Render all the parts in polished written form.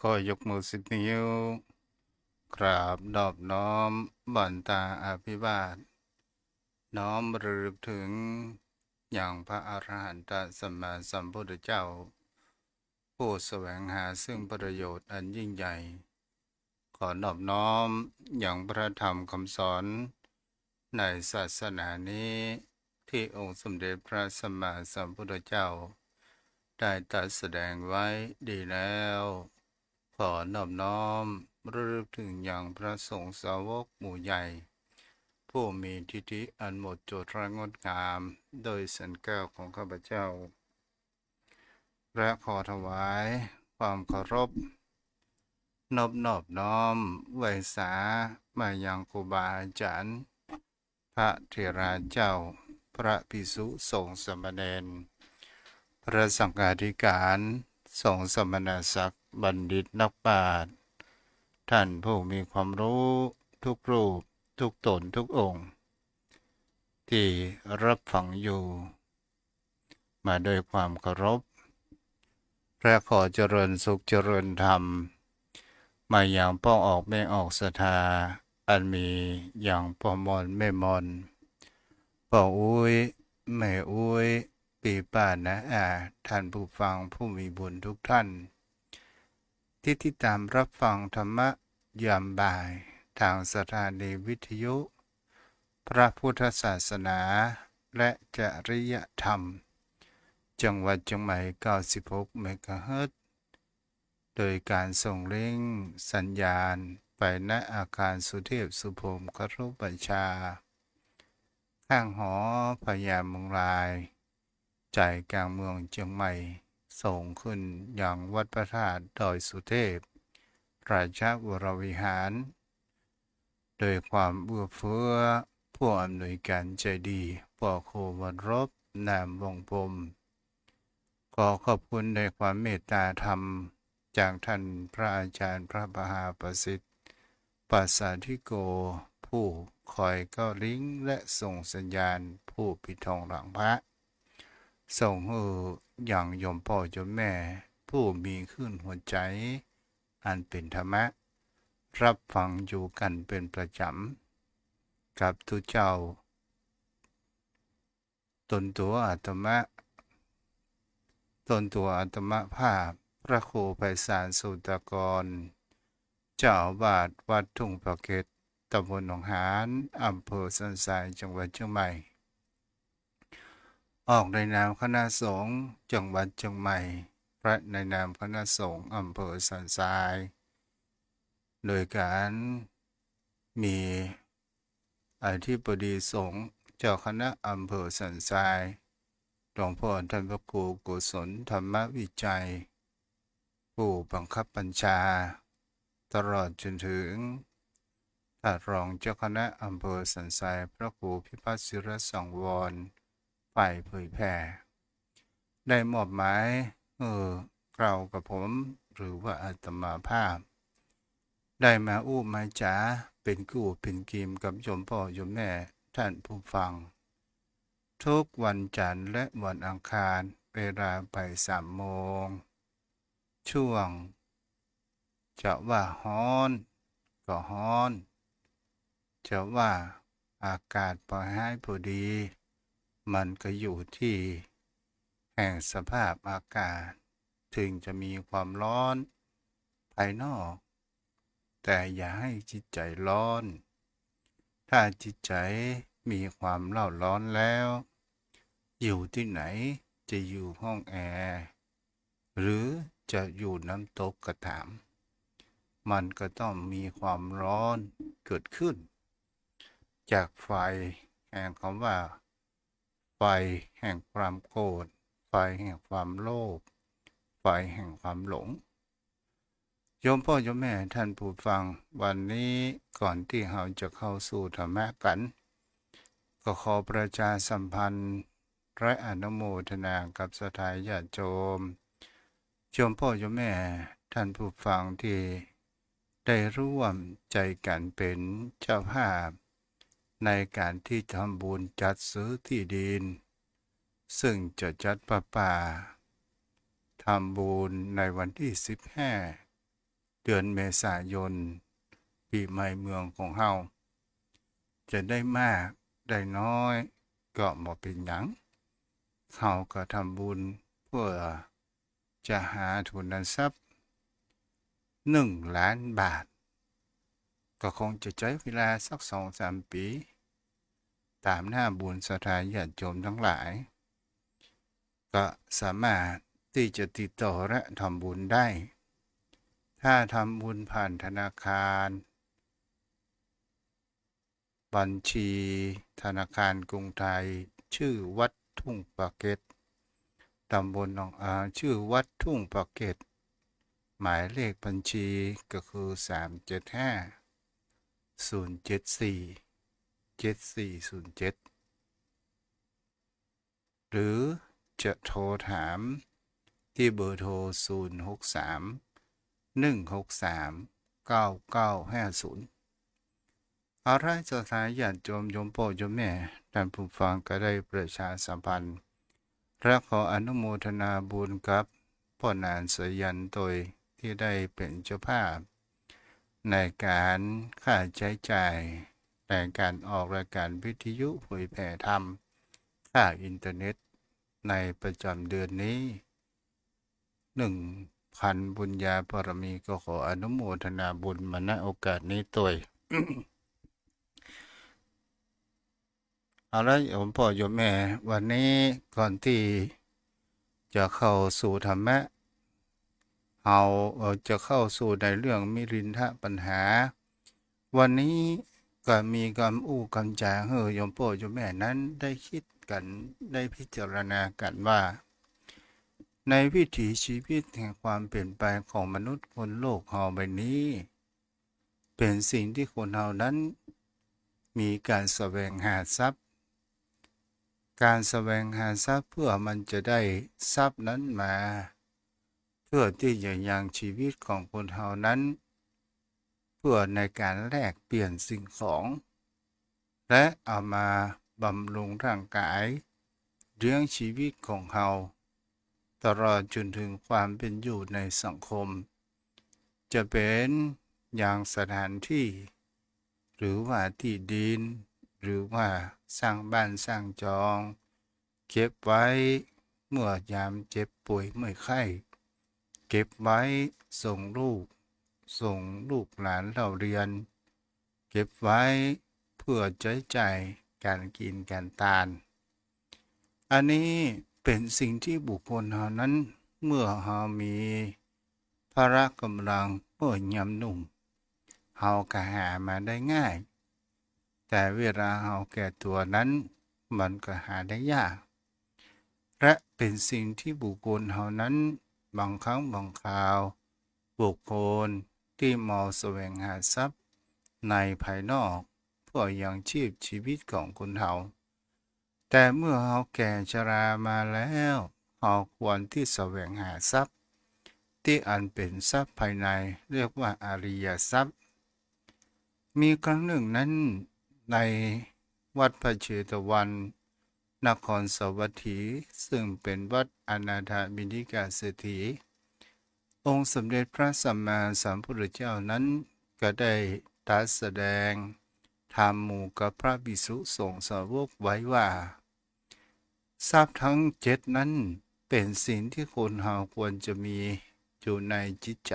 ก็ยกมือ10 นิ้วกราบนอบน้อมบันตาอภิวาทน้อมระลึกถึงอย่างพระอรหันตสัมมาสัมพุทธเจ้าผู้แสวงหาซึ่งประโยชน์อันยิ่งใหญ่ขอนอบน้อมอย่างพระธรรมคำสอนในศาสนานี้ที่องค์สมเด็จพระสัมมาสัมพุทธเจ้าได้ตรัสแสดงไว้ดีแล้วขอนอบน้อมระลึกถึงอย่างพระสงฆ์สาวกหมู่ใหญ่ผู้มีทิฏฐิอันหมดจดและงดงามโดยสันแก้วของข้าพเจ้าและขอถวายความเคารพนอบน้อมไหวสามายังครูบาอาจารย์พระเถระเจ้าพระภิกษุสงฆ์สามเณรพระสังฆาธิการสงฆ์สมณศักดิ์บัณฑิตนักปราชญ์ท่านผู้มีความรู้ทุกรูปทุกตนทุกองค์ที่รับฟังอยู่มาโดยความเคารพและขอเจริญสุขเจริญธรรมมาอย่างป้องออกไม่ออกศรัทธาอันมีอย่างป้อมอนไม่มอนป้ออุ้ยแม่อุ้ยปีป้านะท่านผู้ฟังผู้มีบุญทุกท่านที่ติดตามรับฟังธรรมะยามบ่ายทางสถานีวิทยุพระพุทธศาสนาและจริยธรรมจังหวัดเชียงใหม่96 เมกะเฮิรตซ์โดยการส่งลิงก์สัญญาณไปณอาคารสุเทพสุพรหมครุบัญชาข้างหอพญาเมืองลายใจกลางเมืองเชียงใหม่ส่งขึ้นอย่างวัดพระธาตุดอยสุเทพราชวรวิหารโดยความเอื้อเฟื้อผู้อำนวยการใจดีปอโควันรบนามวงพรมขอขอบคุณในความเมตตาธรรมจากท่านพระอาจารย์พระมหาประสิทธิ์ปัสสาธิโกผู้คอยเข้าลิงก์และส่งสัญญาณผู้ปิดทองหลังพระส่งให้อย่างยมพ่อยมแม่ผู้มีขึ้นหัวใจอันเป็นธรรมะรับฟังอยู่กันเป็นประจำกับทุกเจ้าตนตัวอาตมะภาพพระครูไพศาลสุตกรเจ้าอาวาสวัดทุ่งประเกตตำบลหนองหานอำเภอสันทรายจังหวัดเชียงใหม่ออกในนามคณะสงฆ์จังหวัดเชียงใหม่และในนามคณะสงฆ์อำเภอสันทรายโดยการมีอธิบดีสงฆ์เจ้าคณะอำเภอสันทรายหลวงพ่อท่านพระครูกุศลธรรมวิจัยผู้บังคับบัญชาตลอดจนถึงท่านรองเจ้าคณะอำเภอสันทรายพระครูพิพัฒน์ศิรสังวรฝ่ายเผยแผ่ได้มอบหมายกล่าวกับผมหรือว่าอาตมาภาพได้มาอู้มาจ๋าเป็นกู้เป็นกีมกับโยมพ่อโยมแม่ท่านผู้ฟังทุกวันจันทร์และวันอังคารเวลาบ่าย3 โมงช่วงจะว่าฮ้อนก็ฮ้อนจะว่าอากาศพอให้พอดีมันก็อยู่ที่แห่งสภาพอากาศถึงจะมีความร้อนภายนอกแต่อย่าให้จิตใจร้อนถ้าจิตใจมีความเล่าร้อนแล้วอยู่ที่ไหนจะอยู่ห้องแอร์หรือจะอยู่น้ำตกก็ถามมันก็ต้องมีความร้อนเกิดขึ้นจากไฟแห่งคำว่าไฟแห่งความโกรธไฟแห่งความโลภไฟแห่งความหลงโยมพ่อโยมแม่ท่านผู้ฟังวันนี้ก่อนที่เราจะเข้าสู่ธรรมะกันก็ขอประชาสัมพันธ์และอนุโมทนากับสถาญาติโยมโยมพ่อโยมแม่ท่านผู้ฟังที่ได้ร่วมใจกันเป็นเจ้าภาพในการที่ทำบุญจัดซื้อที่ดินซึ่งจะจัดประปาทำบุญในวันที่15 ดือนเมษายนปีใหม่เมืองของเฮาจะได้มากได้น้อยก็บ่เป็นหยังเฮาก็ทำบุญเพื่อจะหาทุนทรัพย์1,000,000 บาทก็คงจะใช้เวลาสัก2-3 ปีตามหน้าบุญศรัทธาญาติโยมทั้งหลายก็สามารถที่จะติดต่อและทำบุญได้ถ้าทำบุญผ่านธนาคารบัญชีธนาคารกรุงไทยชื่อวัดทุ่งปะเก็ตตำบลหนองอาชื่อวัดทุ่งปะเก็ตหมายเลขบัญชีก็คือ375-074-7407หรือจะโทรถามที่เบอร์โทร063-163-9950อะไรสถานญาติโยมโยมพ่อโยมแม่ท่านผู้ฟังก็ได้ประชาสัมพันธ์และขออนุโมทนาบุญกับพ่อนานสยันโดยที่ได้เป็นเจ้าภาพในการค่าใช้จ่ายในการออกรายการวิทยุเผยแผ่ธรรมค่าอินเทอร์เน็ตในประจำเดือนนี้ 1,000 บุญญาบารมีก็ขออนุโมทนาบุญมาณโอกาสนี้ตัวย เอาละโยมพ่อโยมแม่วันนี้ก่อนที่จะเข้าสู่ธรรมะเราจะเข้าสู่ในเรื่องมิรินทะปัญหาวันนี้ก็มีคำอู้คำจาให้โยมพ่อโยมแม่นั้นได้คิดกันได้พิจารณากันว่าในวิถีชีวิตแห่งความเปลี่ยนแปลงของมนุษย์บนโลกเราใบนี้เป็นสิ่งที่คนเรานั้นมีการแสวงหาทรัพย์การแสวงหาทรัพย์เพื่อมันจะได้ทรัพย์นั้นมาเพื่อที่จะยังชีวิตของคนเรานั้นเพื่อในการแลกเปลี่ยนสิ่งของและเอามาบำรุงร่างกายเลี้ยงชีวิตของเราตลอดจนถึงความเป็นอยู่ในสังคมจะเป็นอย่างสถานที่หรือว่าที่ดินหรือว่าสร้างบ้านสร้างจองเก็บไว้เมื่อยามเจ็บป่วยเมื่อยไข้เก็บไว้ส่งลูกหลานเราเรียนเก็บไว้เพื่อใช้จ่ายการกินการทานอันนี้เป็นสิ่งที่บุคคลเรานั้นเมื่อเรามีพละกำลังเมื่อยามหนุ่มเราก็หามาได้ง่ายแต่เวลาเราแก่ตัวนั้นมันก็หาได้ยากและเป็นสิ่งที่บุคคลเรานั้นบางครั้งบางคราวบุคคลที่มองแสวงหาทรัพย์ในภายนอกเพื่อยังชีวิตของคนเราแต่เมื่อเราแก่ชรามาแล้วเราควรที่แสวงหาทรัพย์ที่อันเป็นทรัพย์ภายในเรียกว่าอริยทรัพย์มีครั้งหนึ่งนั้นในวัดพระเชตวัน นครสวัสดีซึ่งเป็นวัดอนาถบิณฑิกาเศรษฐีองค์สมเด็จพระสัมมาสัมพุทธเจ้านั้นก็ได้ตรัสแสดงธรรมหมู่กับพระภิกษุสงฆ์สาวกไว้ว่าทรัพย์ทั้ง7นั้นเป็นสิ่งที่คนเราควรจะมีอยู่ในจิตใจ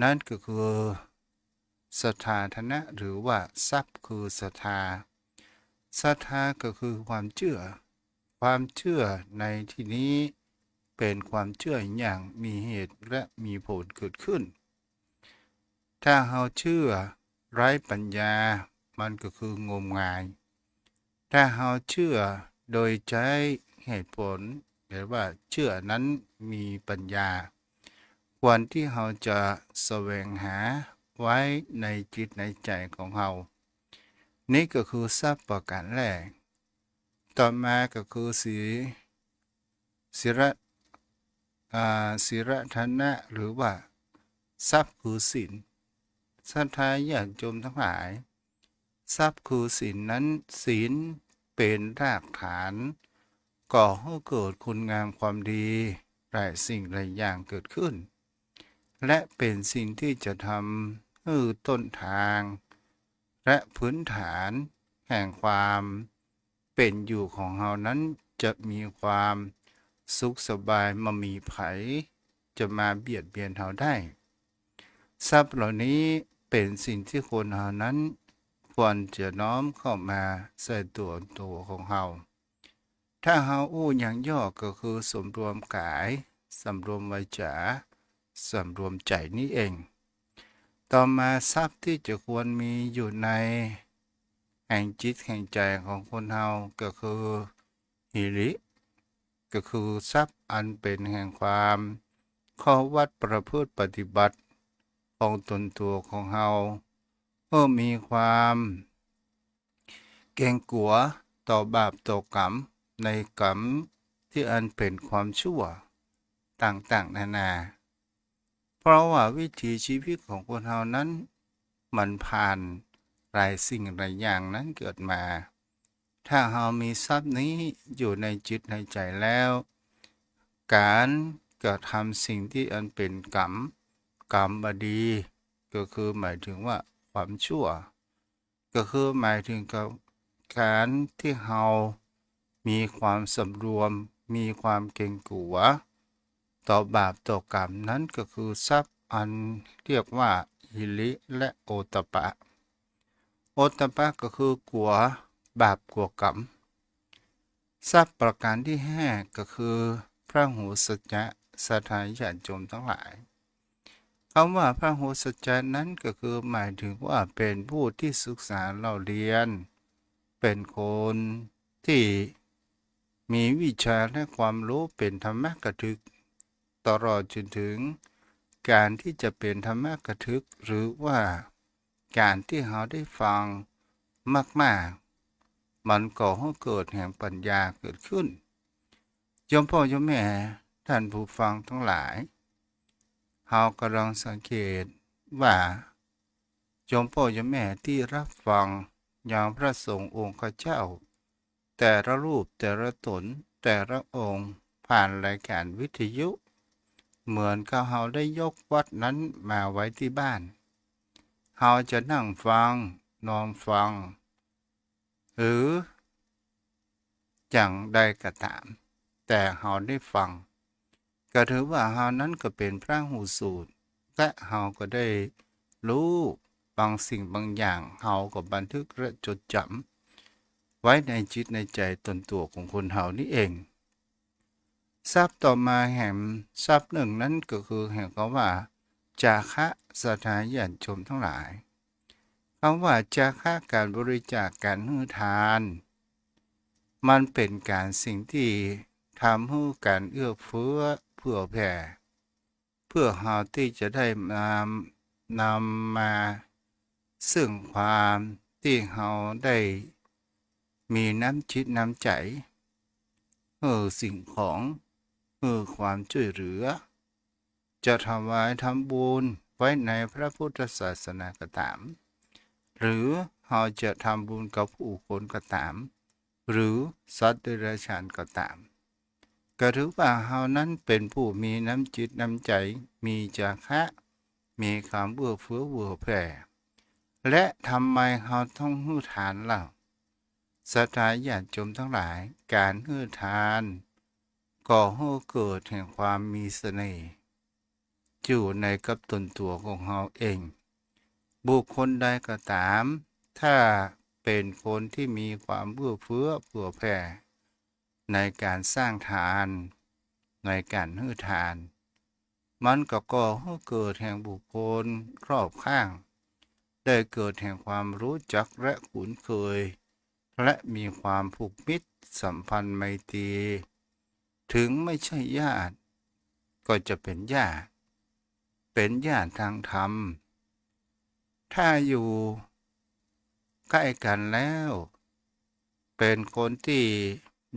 นั่นก็คือศรัทธาธนะหรือว่าทรัพย์คือศรัทธาก็คือความเชื่อในที่นี้เป็นความเชื่ออย่างมีเหตุและมีผลเกิดขึ้นถ้าเราเชื่อไร้ปัญญามันก็คืองมงายถ้าเราเชื่อโดยใช้เหตุผลหรือว่าเชื่อนั้นมีปัญญาควรที่เราจะแสวงหาไว้ในจิตในใจของเรานี่ก็คือทรัพย์ประการแรกต่อมาก็คือศิรธนะหรือว่าทรัพย์คือศีลศรัทธาญาติโยมทั้งหลายทรัพย์คือศีลนั้นศีลเป็นรากฐานก่อให้เกิดคุณงามความดีหลายสิ่งหลายอย่างเกิดขึ้น และเป็นสิ่งที่จะทำให้ต้นทางและพื้นฐานแห่งความเป็นอยู่ของเรานั้นจะมีความสุขสบายมามีไผจะมาเบียดเบียนเราได้ทรัพย์เหล่านี้เป็นสิ่งที่คนเรานั้นควรจะน้อมเข้ามาใส่ตัวของเราถ้าเราอู้อย่างย่อก็คือสมรวมกายสำรวมวาจาสำรวมใจนี้เองต่อมาทรัพย์ที่จะควรมีอยู่ในแห่งจิตแห่งใจของคนเราก็คือหิริก็คือทรัพย์อันเป็นแห่งความข้อวัดประพฤติปฏิบัติของตนตัวของเรามีความเกรงกลัวต่อบาปต่อกรรมในกรรมที่อันเป็นความชั่วต่างๆนานาเพราะว่าวิถีชีวิตของคนเรานั้นมันผ่านหลายสิ่งหลายอย่างนั้นเกิดมา ถ้าเรามีทรัพย์นี้อยู่ในจิตในใจแล้ว การกระทำสิ่งที่อันเป็นกรรมบดีก็คือหมายถึงว่าความชั่ว ก็คือหมายถึงกับการที่เรามีความสำรวมมีความเกรงกลัวต่อบาปต่อกรรมนั้นก็คือทรัพย์อันเรียกว่าหิริและโอตตัปปะโอตตัปปะก็คือกลัวบาปกลัวกรรมทรัพย์ประการที่ห้าก็คือพระหูสัจจะสถานญาติโยมทั้งหลายคำว่าพระหูสัจจะนั้นก็คือหมายถึงว่าเป็นผู้ที่ศึกษาเราเรียนเป็นคนที่มีวิชาและความรู้เป็นธรรมกถึกตลอดจนถึงการที่จะเป็นธรรมกถึกหรือว่าการที่เราได้ฟังมากๆมันก่อให้เกิดแห่งปัญญาเกิดขึ้นโยมพ่อโยมแม่ท่านผู้ฟังทั้งหลายเรากำลังสังเกตว่าโยมพ่อโยมแม่ที่รับฟังอย่างพระสงฆ์องค์เจ้าแต่ละรูปแต่ละตนแต่ละองค์ผ่านรายการวิทยุเหมือนกับเราได้ยกวัดนั้นมาไว้ที่บ้านเราจะนั่งฟังนอนฟังหรืออย่างใดก็ตามแต่เราได้ฟังก็ถือว่าเรานั้นก็เป็นพระหูสูตรและเราก็ได้รู้บางสิ่งบางอย่างเราก็บันทึกและจดจำไว้ในจิตในใจตนตัวของคนเรานี่เองทรัพย์ต่อมาแห่งทรัพย์หนึ่งนั้นก็คือแห่งคำว่าจาคะสถานญาติโยมทั้งหลายคำว่าจาคะการบริจาคการให้ทานมันเป็นการสิ่งที่ทำให้การเอื้อเฟื้อเผื่อแผ่เพื่อเราที่จะได้นำมาซึ่งความที่เราได้มีน้ำจิตน้ำใจสิ่งของความช่วยเหลือจะถวายทำบุญไว้ในพระพุทธศาสนาก็ตามหรือเราจะทำบุญกับผู้คนก็ตามหรือสัตว์เดรัจฉานก็ตามก็ถือว่าเรานั้นเป็นผู้มีน้ำจิตน้ำใจมีจาคะมีความเอื้อเฟื้อเผื่อแผ่และทำไมเราต้องให้ทานเล่าศรัทธาญาติโยมทั้งหลายการให้ทานก่อให้เกิดแห่งความมีเสน่ห์อยู่ในกับตนตัวของเราเองบุคคลใดก็ตามถ้าเป็นคนที่มีความเอื้อเฟื้อเผื่อแผ่ในการสร้างทานในการให้ทานมันก็ก่อให้เกิดแห่งบุคคลรอบข้างได้เกิดแห่งความรู้จักและคุ้นเคยและมีความผูกมิตรสัมพันธ์ไมตรีถึงไม่ใช่ญาติก็จะเป็นญาติทางธรรมถ้าอยู่ใกล้กันแล้วเป็นคนที่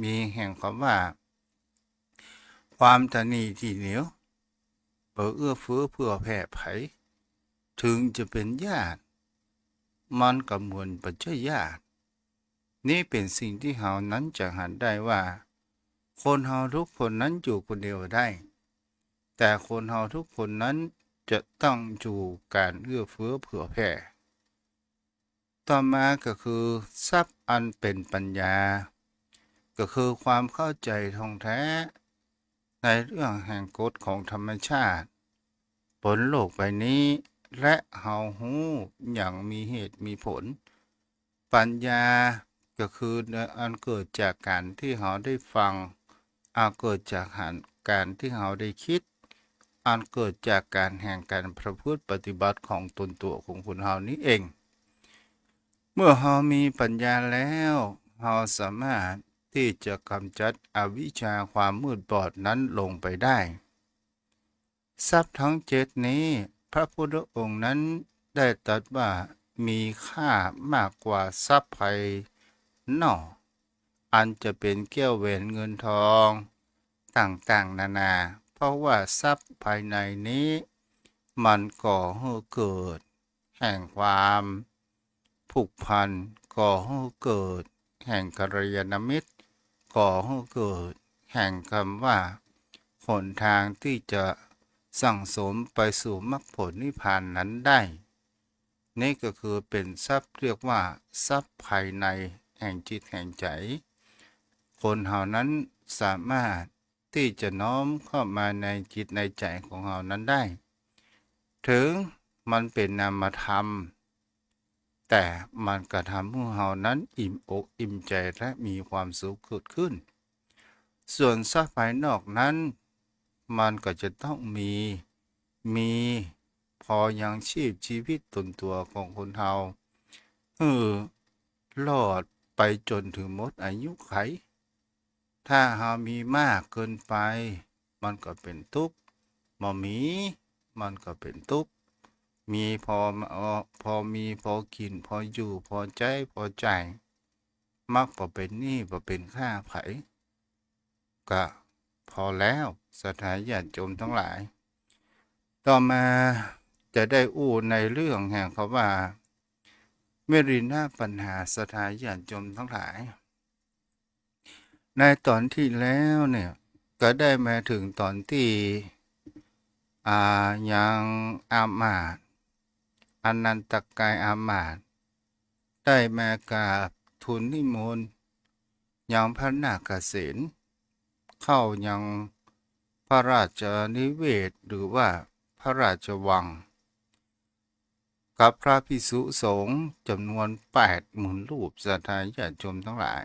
มีแห่งคำว่าความตนีที่เหนียวเอื้อเฟื้อเผื่อแผ่ไผถึงจะเป็นญาติมันก็เหมือนปัจจัยญาตินี่เป็นสิ่งที่เรานั้นจะหันได้ว่าคนเราทุกคนนั้นอยู่คนเดียวได้แต่คนเราทุกคนนั้น จะต้องอยู่การเอื้อเฟื้อเผื่อแผ่ต่อมาก็คือทรัพย์อันเป็นปัญญาก็คือความเข้าใจท่องแท้ในเรื่องแห่งกฎของธรรมชาติบนโลกใบนี้และเฮาฮู้อย่างมีเหตุมีผลปัญญาก็คืออันเกิดจากการที่เฮาได้ฟังเกิดจากการที่เฮาได้คิดอันเกิดจากการแห่งการประพฤติปฏิบัติของตนตัวของคนเฮานี้เองเมื่อเฮามีปัญญาแล้วเฮาสามารถที่จะกำจัดอวิชชาความมืดบอดนั้นลงไปได้ทรัพย์ทั้งเจ็ดนี้พระพุทธองค์นั้นได้ตรัสว่ามีค่ามากกว่าทรัพย์ภายนอกอันจะเป็นแก้วแหวนเงินทองต่างๆนานาเพราะว่าทรัพย์ภายในนี้มันก่อให้เกิดแห่งความผูกพันก่อให้เกิดแห่งกัลยาณมิตรก่อให้เกิดแห่งคำว่าหนทางที่จะสั่งสมไปสู่มรรคผลนิพพานนั้นได้นี่ก็คือเป็นทรัพย์เรียกว่าทรัพย์ภายในแห่งจิตแห่งใจคนเหล่านั้นสามารถที่จะน้อมเข้ามาในจิตในใจของเรานั้นได้ถึงมันเป็นนามธรรมแต่มันก็ทำให้เรานั้นอิ่มอกอิ่มใจและมีความสุขเกิดขึ้นส่วนทรัพย์ภายนอกนั้นมันก็จะต้องมีพอยังชีพชีวิตตนตัวของคนเรารอดไปจนถึงหมดอายุไขถ้าเรามีมากเกินไปมันก็เป็นทุกข์บ่มีมันก็เป็นทุกข์มีพอมีพอกินพออยู่พอใจพอใจมักบ่เป็นหนี้บ่เป็นค่าไผก็พอแล้วสถาญาติโยมทั้งหลายต่อมาจะได้อู้ในเรื่องแห่งเขาว่าเมรินาปัญหาสถาญาติโยมทั้งหลายในตอนที่แล้วเนี่ยก็ได้มาถึงตอนที่ยังอามาตย์อนันตกายอามาตย์ได้มากราบทูลนิมนต์ยังพระนาคเษนเข้ายังพระราชนิเวศหรือว่าพระราชวังกับพระภิกษุสงฆ์จำนวน80,000 รูปศรัทธาญาติโยมทั้งหลาย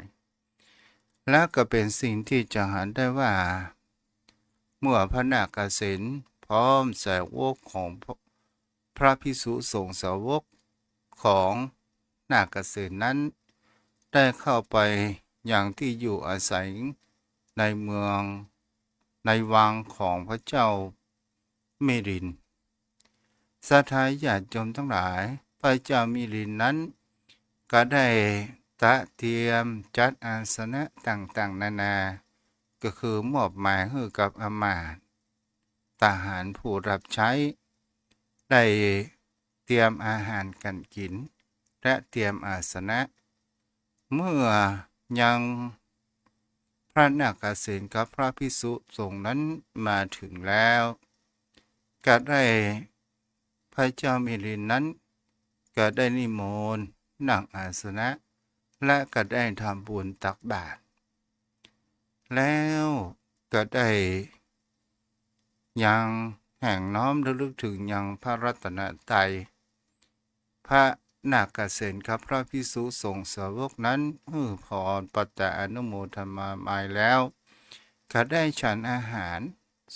และก็เป็นสิ่งที่จะหันได้ว่าเมื่อพระนาคเษนพร้อมสาวกของพระภิกษุสงฆ์สาวกของนาคเษนนั้นได้เข้าไปอย่างที่อยู่อาศัยในเมืองในวังของพระเจ้าเมรินศรัทธาญาติโยมทั้งหลายพระเจ้าเมรินนั้นก็ได้เตรียมจัดอาสนะต่างๆนานาก็คือมอบหมายให้กับอมาตย์ทหารผู้รับใช้ได้เตรียมอาหารกันกินและเตรียมอาสนะเมื่อยังพระนาคเษนกับพระภิกษุสงฆ์นั้นมาถึงแล้วก็ได้พระเจ้ามิลินนั้นก็ได้นิมนต์นั่งอาสนะและก็ได้ทำบุญตักบาตรแล้วก็ได้ยังแห่งน้อมระลึกถึงยังพระรัตนตรัยพระนาคเษนกับพระภิกษุสงฆ์สาวกนั้นพรปัตตาอนุโมทนาหมายแล้วก็ได้ฉันอาหาร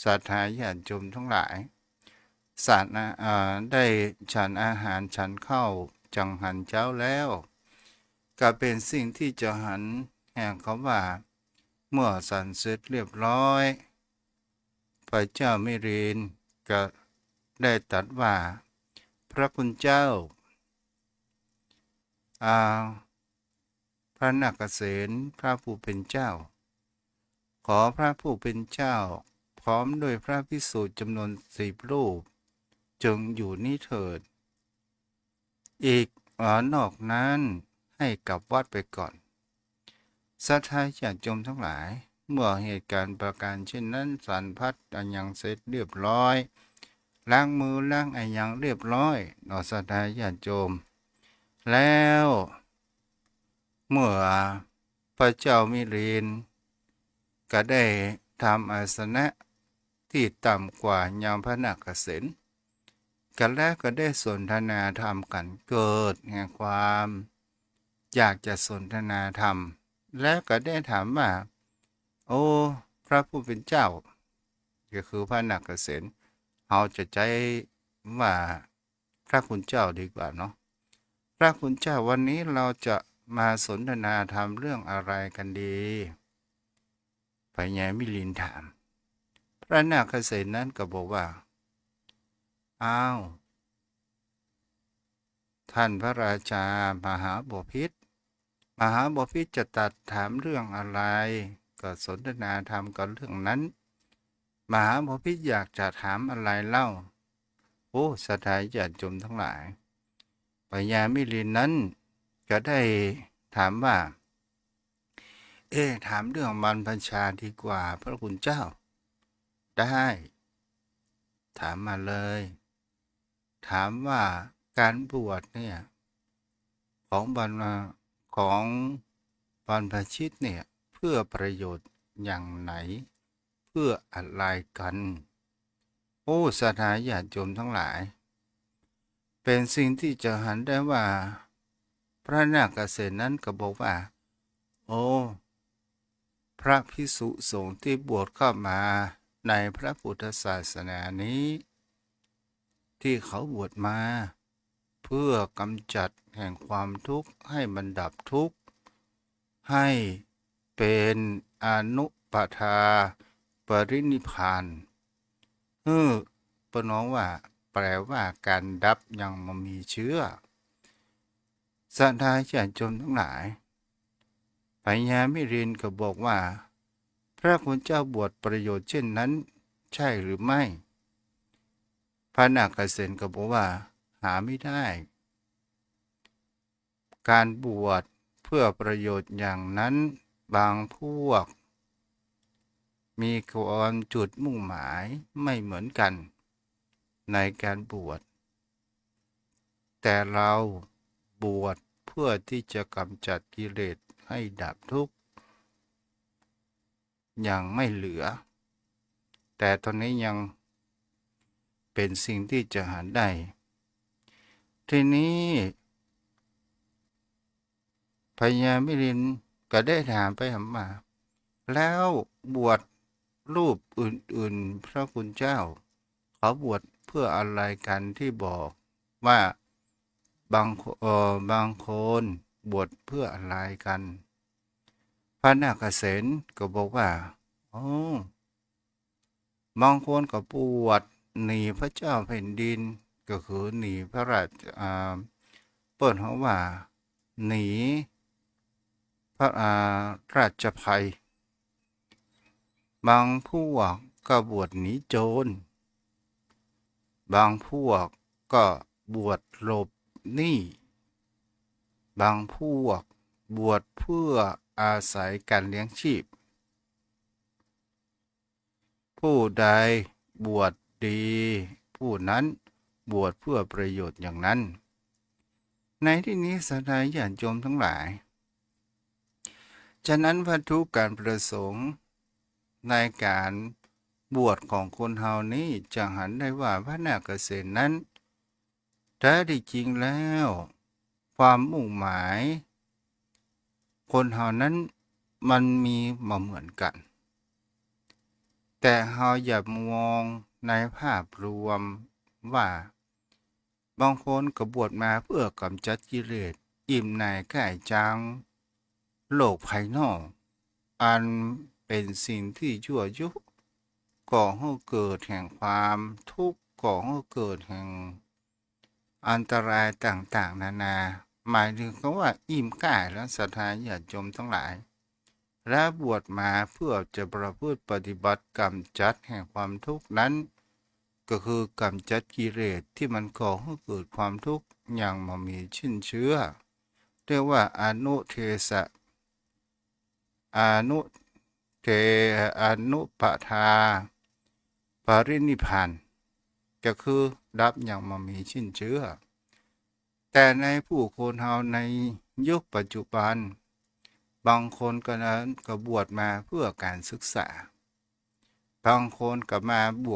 ศรัทธาญาติโยมทั้งหลายได้ฉันอาหารฉันข้าวจังหันเจ้าแล้วก็เป็นสิ่งที่จะหันแห่งเขาว่าเมื่อสันเสร็จเรียบร้อยพระเจ้ามิรินก็ได้ตรัสว่าพระคุณเจ้าพระนาคเษนพระผู้เป็นเจ้าขอพระผู้เป็นเจ้าพร้อมด้วยพระภิกษุจำนวน10 รูปจงอยู่นี้เถิดอีกนอกนั้นให้กลับวัดไปก่อนศรัทธาญาติโยมทั้งหลายเมื่อเหตุการณ์ประการเช่นนั้นสันพัดอันยังเสร็จเรียบร้อย ล้างมือล้างไอยังเรียบร้อยนอสทาญาติโยมแล้วเมื่อพระเจ้ามิลินก็ได้ทำอาสนะที่ต่ำกว่ายามพระนาคเษนกันแล้วก็ได้สนทนาธรรมกันเกิดแห่งความอยากจะสนทนาธรรมแล้วก็ได้ถามว่าโอ้พระผู้เป็นเจ้าก็คือพระนาคเษนเราจะใจว่าพระคุณเจ้าดีกว่าเนาะพระคุณเจ้าวันนี้เราจะมาสนทนาธรรมเรื่องอะไรกันดีพญามิลินถามพระนาคเษนนั้นก็บอกว่าอ้าวท่านพระราชามหาบพิตรมหาบพิตรจะตัดถามเรื่องอะไรก็สนทนาธรรมกับเรื่องนั้นมหาบพิตรอยากจะถามอะไรเล่าโอ้สถายญาติโยมทั้งหลายพญามิลินนั้นก็ได้ถามว่าถามเรื่องบรรพชาดีกว่าพระคุณเจ้าได้ถามมาเลยถามว่าการบวชเนี่ยของของบรรพชิตเนี่ยเพื่อประโยชน์อย่างไหนเพื่ออะไรกันโอ้สถาญาติโยมทั้งหลายเป็นสิ่งที่จะหันได้ว่าพระนาคเษนนั้นก็บอกว่าโอ้พระภิกษุสงฆ์ที่บวชเข้ามาในพระพุทธศาสนานี้ที่เขาบวชมาเพื่อกำจัดแห่งความทุกข์ให้มันดับทุกข์ให้เป็นอนุปทาปรินิพพานปน้องว่าแปลว่าการดับยังไม่มีเชื้อสัตยาติโยมทั้งหลายพญามิรินก็บอกว่าพระคุณเจ้าบวชประโยชน์เช่นนั้นใช่หรือไม่พระนาคเษนก็บอกว่าหาไม่ได้การบวชเพื่อประโยชน์อย่างนั้นบางพวกมีความจุดมุ่งหมายไม่เหมือนกันในการบวชแต่เราบวชเพื่อที่จะกำจัดกิเลสให้ดับทุกข์อย่างไม่เหลือแต่ตอนนี้ยังเป็นสิ่งที่จะหาได้ทีนี้พญามิลินก็ได้ถามไปถามมาแล้วบวชรูปอื่นๆพระคุณเจ้าเขาบวชเพื่ออะไรกันที่บอกว่าบางคนบวชเพื่ออะไรกันพระนาคเษนก็บอกว่าโอ้บางคนก็บวชหนีพระเจ้าแผ่นดินก็คือหนีพระราชเปิดเขาว่าหนีพระราชภัยบางพวกก็บวชหนีโจรบางพวกก็บวชหลบหนี้บางพวกบวชเพื่ออาศัยการเลี้ยงชีพผู้ใดบวชดีผู้นั้นบวชเพื่อประโยชน์อย่างนั้นในที่นี้สถาญาติโยมทั้งหลายฉะนั้นวัตถุการประสงค์ในการบวชของคนเฮานี้จะหันได้ว่าพระนาคเษนนั้นแท้ที่จริงแล้วความมุ่งหมายคนเฮานั้นมันมีมาเหมือนกันแต่เฮาอย่ามองในภาพรวมว่าบางคนก็บวชมาเพื่อกำจัดกิเลสอิ่มในกายจังโลกภายนอกอันเป็นสิ่งที่ยั่วยุก่อให้เกิดแห่งความทุกข์ก่อให้เกิดแห่งอันตรายต่างๆนานาหมายถึงคำว่าอิ่มกายและศรัทธาญาติโยมทั้งหลายและบวชมาเพื่อจะประพฤติปฏิบัติกำจัดแห่งความทุกข์นั้นก็คือกำจัดกิเลสที่มันก่อให้เกิดความทุกข์อย่างไม่มีชิ้นเชื้อเรียกว่าอนุเทสะอนุเทอนุปทาปรินิพพานก็ ก็คือดับอย่างมามีชิ้นเชื้อแต่ในผู้คนเฮาในยุคปัจจุบันบางคนก็นั้นก็บวชมาเพื่อการศึกษาบางคนก็มาบ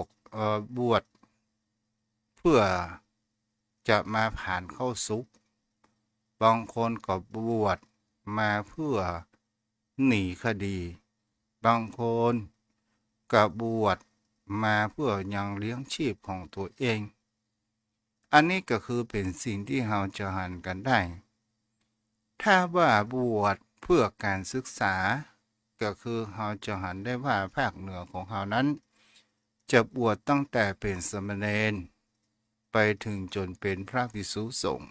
วชเพื่อจะมาผ่านเข้าสุขบางคนก็บวชมาเพื่อหนีคดีบางคนก็บวชมาเพื่อยังเลี้ยงชีพของตัวเองอันนี้ก็คือเป็นสิ่งที่เราจะหันกันได้ถ้าว่าบวชเพื่อการศึกษาก็คือเราจะหันได้ว่าภาคเหนือของเรานั้นจะบวชตั้งแต่เป็นสมณเณรไปถึงจนเป็นพระภิกษุสงฆ์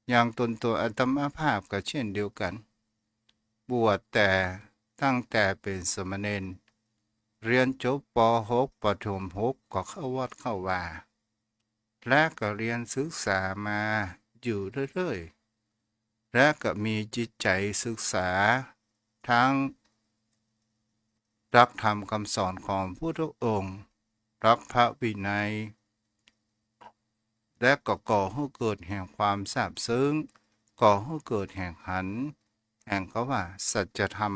อย่างตนตัวอาตมาภาพก็เช่นเดียวกันบวชแต่ตั้งแต่เป็นสมณเณรเรียนจบป .6 ปฐม6ก็เข้าวัดเข้าวาและก็เรียนศึกษามาอยู่เรื่อยๆและก็มีจิตใจศึกษาทั้งรักธรรมคำสอนของพุทธองค์รักพระวินัยและก็ก่อให้เกิดแห่งความซาบซึ้งก่อให้เกิดแห่งแห่งก็ว่าสัจธรรม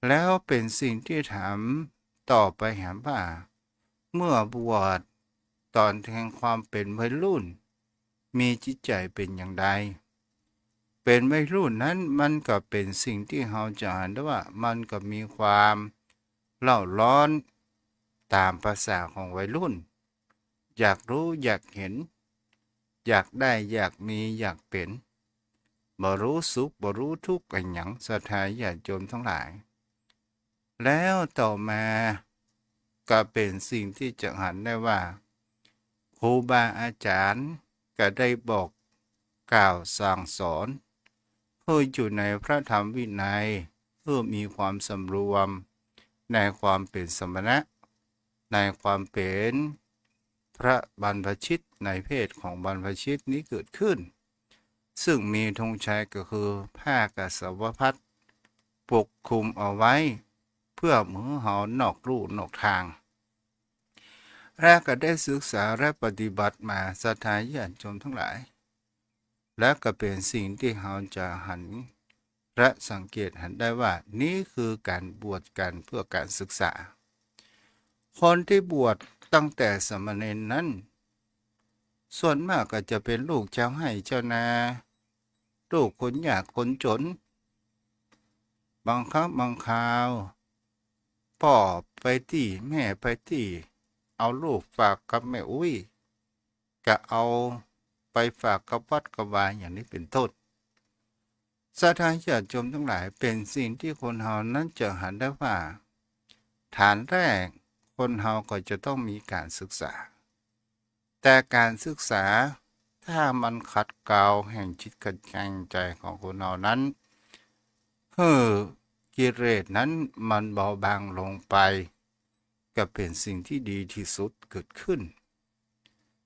แล้วเป็นสิ่งที่ถามต่อไปหาว่าเมื่อบวชตอนแห่งความเป็นวัยรุ่นมีจิตใจเป็นอย่างไรเป็นวัยรุ่นนั้นมันก็เป็นสิ่งที่เราจะเห็นได้ว่ามันก็มีความเล่าร้อนตามภาษาของวัยรุ่นอยากรู้อยากเห็นอยากได้อยากมีอยากเป็นบ่รู้สุขบ่รู้ทุกข์กันหยังศรัทธาญาติโยมทั้งหลายแล้วต่อมาก็เป็นสิ่งที่จะหันได้ว่าครูบาอาจารย์ก็ได้บอกกล่าวสั่งสอนเพื่ออยู่ในพระธรรมวินัยเพื่อมีความสำรวมในความเป็นสมณะในความเป็นพระบรรพชิตในเพศของบรรพชิตนี้เกิดขึ้นซึ่งมีธงชัยก็คือผ้ากสาวพัดปกคลุมเอาไว้เพื่อมือเฮานอกลู่นอกทางและก็ได้ศึกษาและปฏิบัติมาศรัทธาญาติโยมทั้งหลายและก็เป็นสิ่งที่เราจะหันและสังเกตเห็นได้ว่านี่คือการบวชกันเพื่อการศึกษาคนที่บวชตั้งแต่สมณเณรนั้นส่วนมากก็จะเป็นลูกเจ้าให้เจ้านาลูกคนยากคนจนบางครั้งบางคราวพ่อไปที่แม่ไปที่เอาลูกฝากกับแม่อุ้ยก็เอาไปฝากกับวัดกับวาอย่างนี้เป็นต้นศรัทธาญาติโยมทั้งหลายเป็นสิ่งที่คนเฮานั้นจะหันได้ว่าฐานแรกคนเฮาก็จะต้องมีการศึกษาแต่การศึกษาถ้ามันขัดเกลาแห่งจิตขัดแห่งใจของคนเฮานั้นกิเลสนั้นมันเบาบางลงไปก็เป็นสิ่งที่ดีที่สุดเกิดขึ้น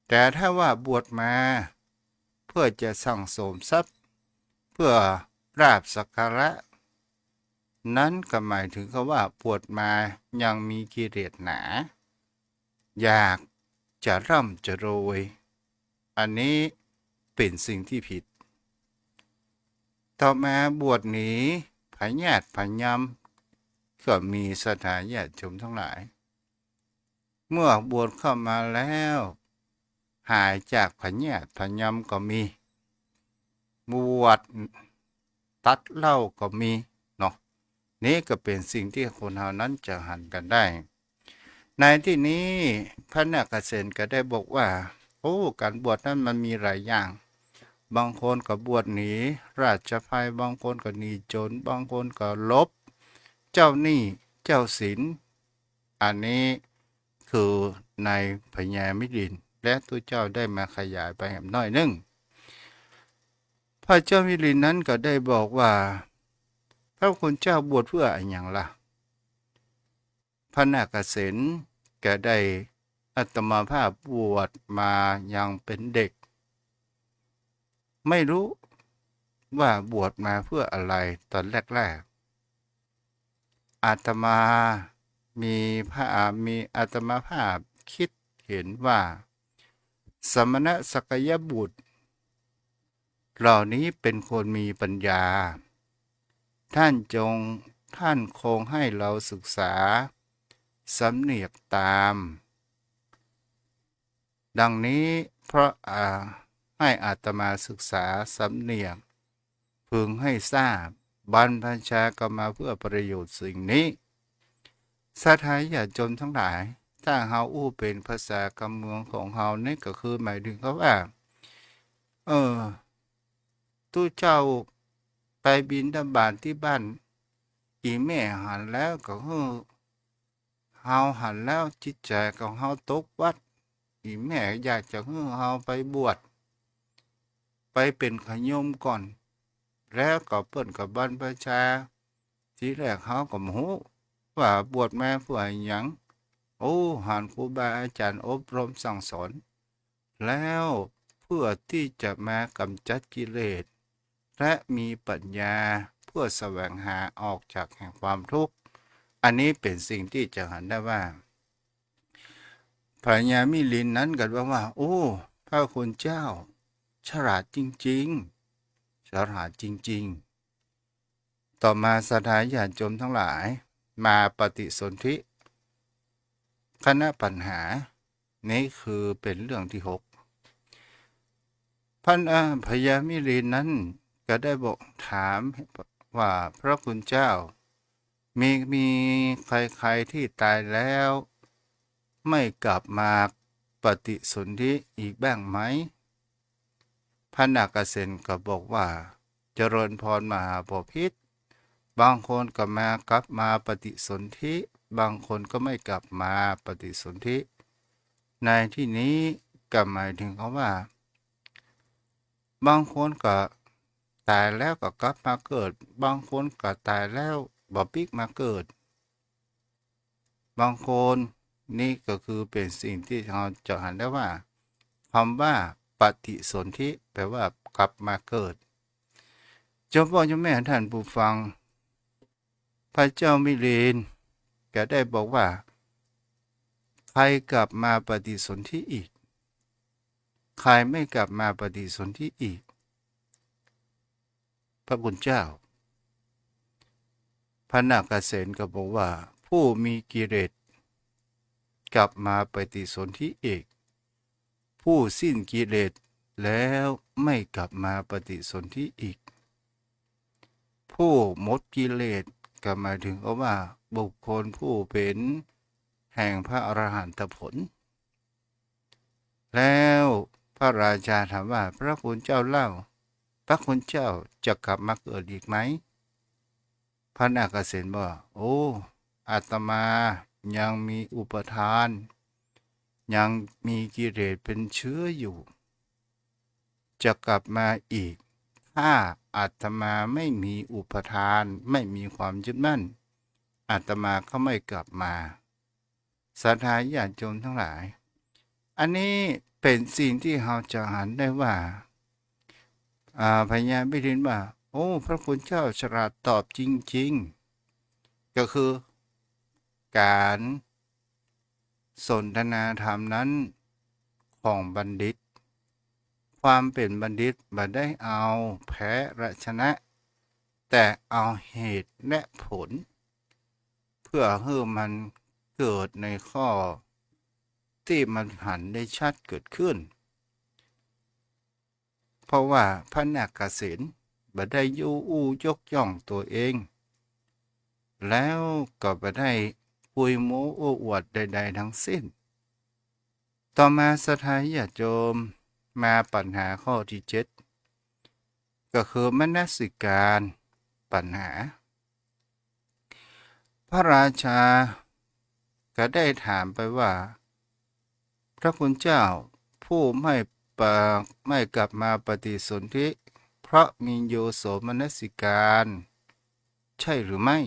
แต่ถ้าว่าบวชมาเพื่อจะสั่งสมทรัพย์เพื่อราบสักการะนั้นก็หมายถึงว่าบวชมายังมีกิเลสหนาอยากจะร่ำจะรวยอันนี้เป็นสิ่งที่ผิดต่อมาบวชหนีพญาติพญามก็มีสถานญาติโยมทั้งหลายเมื่อบวชเข้ามาแล้วหายจากพญาติพญามก็มีบวชตัดเหล้าก็มีเนาะนี่ก็เป็นสิ่งที่คนเฮานั้นจะหันกันได้ในที่นี้พระนาคเษนก็ได้บอกว่าการบวชนั้นมันมีหลายอย่างบางคนก็บวชหนีราชภัยบางคนก็หนีโจรบางคนก็ลบเจ้าหนี้เจ้าศีลอันนี้คือในพญามิลินและตัวเจ้าได้มาขยายไปแหมน้อยนึงพระเจ้ามิลินนั้นก็ได้บอกว่าพระคุณเจ้าบวชเพื่ออะไรอย่างล่ะพระนาคเษนก็ได้อาตมาภาพบวชมายังเป็นเด็กไม่รู้ว่าบวชมาเพื่ออะไรตอนแรกๆอาตมามีอาตมาภาพคิด เห็นว่าสมณสักยบุตรเหล่านี้เป็นคนมีปัญญาท่านคงให้เราศึกษาสำเนียกตามดังนี้เพราะให้อาตมาศึกษาสำเนียกพึงให้ทราบบรรพชาก็มาเพื่อประโยชน์สิ่งนี้สาธายาจนทั้งหลายถ้าเฮาอู้เป็นภาษากำเมืองของเฮานี่ก็คือหมายถึงเขาว่าเออตู้เจ้าไปบิณฑบาตที่บ้านอีแม่หันแล้วก็คือเฮาหันแล้วจิตใจของเฮาตกวัดอีแม่อยากจะให้เฮาไปบวชไปเป็นขยมก่อนแล้วก็เปิ้นกับบรรพชาทีแรกเฮาก็บ่ฮู้ว่าบวชมาเพื่อหยังโอ้หันครูบาอาจารย์อบรมสั่งสอนแล้วเพื่อที่จะมากำจัดกิเลสและมีปัญญาเพื่อแสวงหาออกจากแห่งความทุกข์อันนี้เป็นสิ่งที่จะเห็นได้ว่าพญามิลินนั้นกันว่าโอ้พระคุณเจ้าฉลาดจริงๆฉลาดจริงๆต่อมาสถาญาติโยมทั้งหลายมาปฏิสนธิคณะปัญหานี้คือเป็นเรื่องที่6พญามิลินนั้นก็ได้บอกถามว่าพระคุณเจ้ามีใครๆที่ตายแล้วไม่กลับมาปฏิสนธิอีกบ้างไหมพระนาคเษนก็บอกว่าเจริญพรมหาบพิตรบางคนก็กลับมาปฏิสนธิบางคนก็ไม่กลับมาปฏิสนธิในที่นี้ก็หมายถึงเขาว่าบางคนก็ตายแล้วก็กลับมาเกิดบางคนก็ตายแล้วบ่ปิกมาเกิดบางคนนี่ก็คือเป็นสิ่งที่เราจะเห็นได้ว่าคำว่าปฏิสนธิแปลว่ากลับมาเกิดเจ้าพ่อเจ้าแม่ท่านผู้ฟังพระเจ้ามิลินก็ได้บอกว่าใครกลับมาปฏิสนธิอีกใครไม่กลับมาปฏิสนธิอีกพระคุณเจ้าพระนาคเษนก็บอกว่าผู้มีกิเลสกลับมาปฏิสนธิอีกผู้สิ้นกิเลสแล้วไม่กลับมาปฏิสนธิอีกผู้หมดกิเลสก็หมายถึงว่าบุคคลผู้เป็นแห่งพระอรหันตผลแล้วพระราชาถามว่าพระคุณเจ้าเล่าพระคุณเจ้าจะกลับมาเกิดอีกไหมพระนาคเษนบอกโอ้อาตมายังมีอุปทานยังมีกิเลสเป็นเชื้ออยู่จะกลับมาอีกถ้าอาตมาไม่มีอุปทานไม่มีความยึดมั่นอาตมาก็ไม่กลับมาศรัทธาญาติโยมทั้งหลายอันนี้เป็นสิ่งที่เราจะเห็นได้ว่าพญามิลินว่าโอ้พระคุณเจ้าฉลาดตอบจริงๆก็คือการสนทนาธรรมนั้นของบัณฑิตความเป็นบัณฑิตไม่ได้เอาแพ้และชนะแต่เอาเหตุและผลเพื่อให้มันเกิดในข้อที่มันหันได้ชัดเกิดขึ้นเพราะว่าพระนาคเษนบ่ได้ยกย่องตัวเองแล้วก็บ่ได้ปุยโม้โอ้อวดใดๆทั้งสิ้นต่อมาสถาญาติโยมมาปัญหาข้อที่7ก็คือมนสิการปัญหาพระราชาก็ได้ถามไปว่าพระคุณเจ้าผู้ไม่กลับมาปฏิสนธิเพราะมีโยโสมนสิการใช่หรือไม่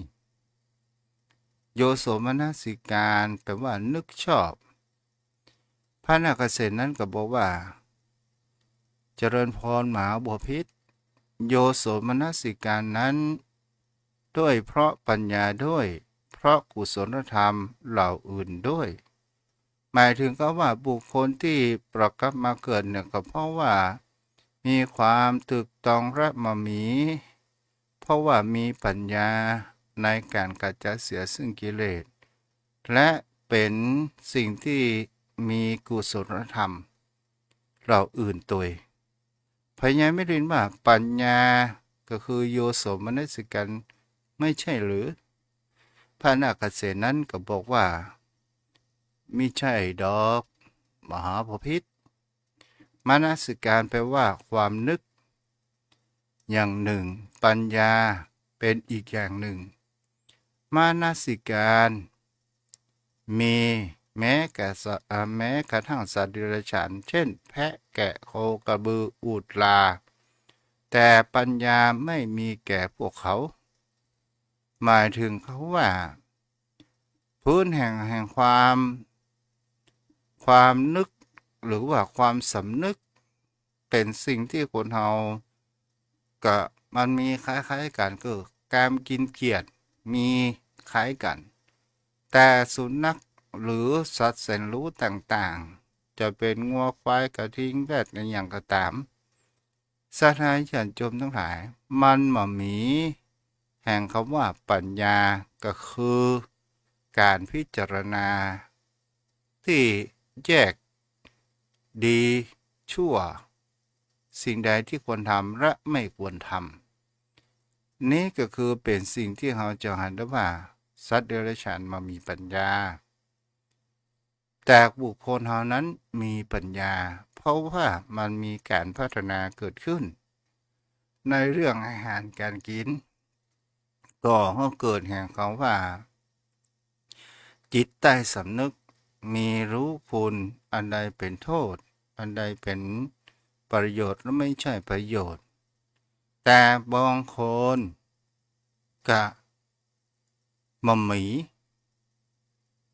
โยโสมนสิการแปลว่านึกชอบพระนาคเษนนั้นก็บอกว่าเจริญพรมหาบพิตรโยโสมนสิการนั้นด้วยเพราะปัญญาด้วยเพราะกุศลธรรมเหล่าอื่นด้วย หมายถึงก็ว่าบุคคลที่ประกลับมาเกิดเนี่ยก็เพราะว่ามีความถูกต้องและมามีเพราะว่ามีปัญญาในการกำจัดเสียซึ่งกิเลสและเป็นสิ่งที่มีกุศลธรรมเราอื่นตัวพญาไม่เรียนว่าปัญญาก็คือโยโสมนสิกันไม่ใช่หรือพระนาคเษนนั้นก็บอกว่าไม่ใช่ดอกมหาภพิธมนสิการแปลว่าความนึกอย่างหนึ่งปัญญาเป็นอีกอย่างหนึ่งมนสิการมีแม้กระทั่งสัตว์เดรัจฉานเช่นแพะแกะโคกระบืออูฐลาแต่ปัญญาไม่มีแก่พวกเขาหมายถึงเขาว่าพื้นแห่งความนึกหรือว่าความสำนึกเป็นสิ่งที่คนเราก็มันมีคล้ายๆกันก็การกินเกียรติมีคล้ายกันแต่สุนัขหรือสัตว์แสนรู้ต่างๆจะเป็นงัวควายกระทิงแรดในอย่างก็ตามสัตว์หายฉันจมทั้งหลายมันมามีแห่งคำว่าปัญญาก็คือการพิจารณาที่แยกดีชั่วสิ่งใดที่ควรทำและไม่ควรทำนี่ก็คือเป็นสิ่งที่เราจะหันได้ว่าสัตว์เดรัจฉานมามีปัญญาแต่บุคคลเหล่านั้นมีปัญญาเพราะว่ามันมีการพัฒนาเกิดขึ้นในเรื่องอาหารการกินก็เกิดแห่งคำว่าจิตใต้สำนึกมีรู้คุณอันใดเป็นโทษอันใดเป็นประโยชน์และไม่ใช่ประโยชน์แต่บางคนกะมามี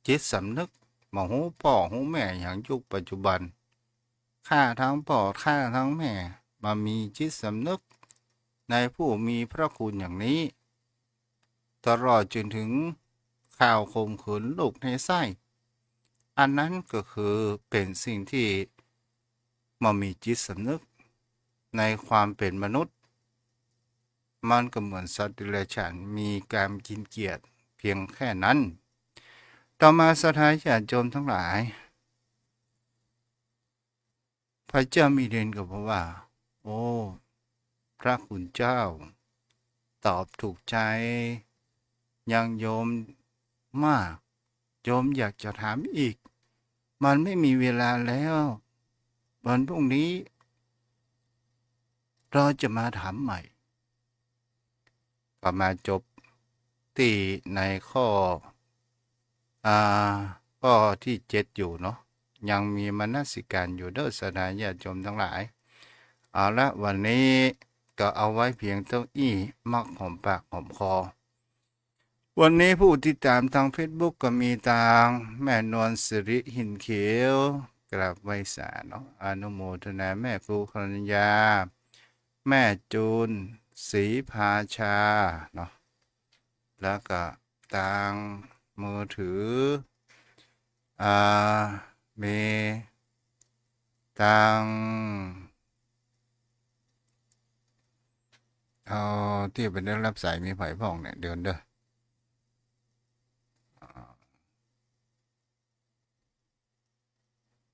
จิตสำนึกมาหูพ่อหูแม่อย่างยุคปัจจุบันข้าทั้งพ่อข้าทั้งแม่มามีจิตสำนึกในผู้มีพระคุณอย่างนี้ตลอดจนถึงข่าวข่มขืนลูกในไส้อันนั้นก็คือเป็นสิ่งที่มามีจิตสำนึกในความเป็นมนุษย์มันก็เหมือนสัตว์เดรัจฉานมีการกินเกียรติเพียงแค่นั้นต่อมาสถานญาติโยมทั้งหลายพระเจ้ามีเดนก็บอกว่าโอ้พระคุณเจ้าตอบถูกใจยังโยมมากโยมอยากจะถามอีกมันไม่มีเวลาแล้ววันพรุ่งนี้เราจะมาถามใหม่ก็มาจบที่ในข้ออ่าข้อที่7อยู่เนาะยังมีมนสิการอยู่เด้อสดาญาติโยมทั้งหลายเอาละวันนี้ก็เอาไว้เพียงเท่าอี้มักหอมปากหอมคอวันนี้ผู้ติดตามทาง Facebook ก็มีทางแม่นวลสิริหินเขียวกราบไหว้สาเนาะอนุโมทนาแม่ครูครัญญาแม่จูนศรีภาชาเนาะแล้วก็ทางมือถืออ่ามีทางเอาที่เป็นเรื่องรับสายมีไผ่พ่องเนี่ยเดินเด้อ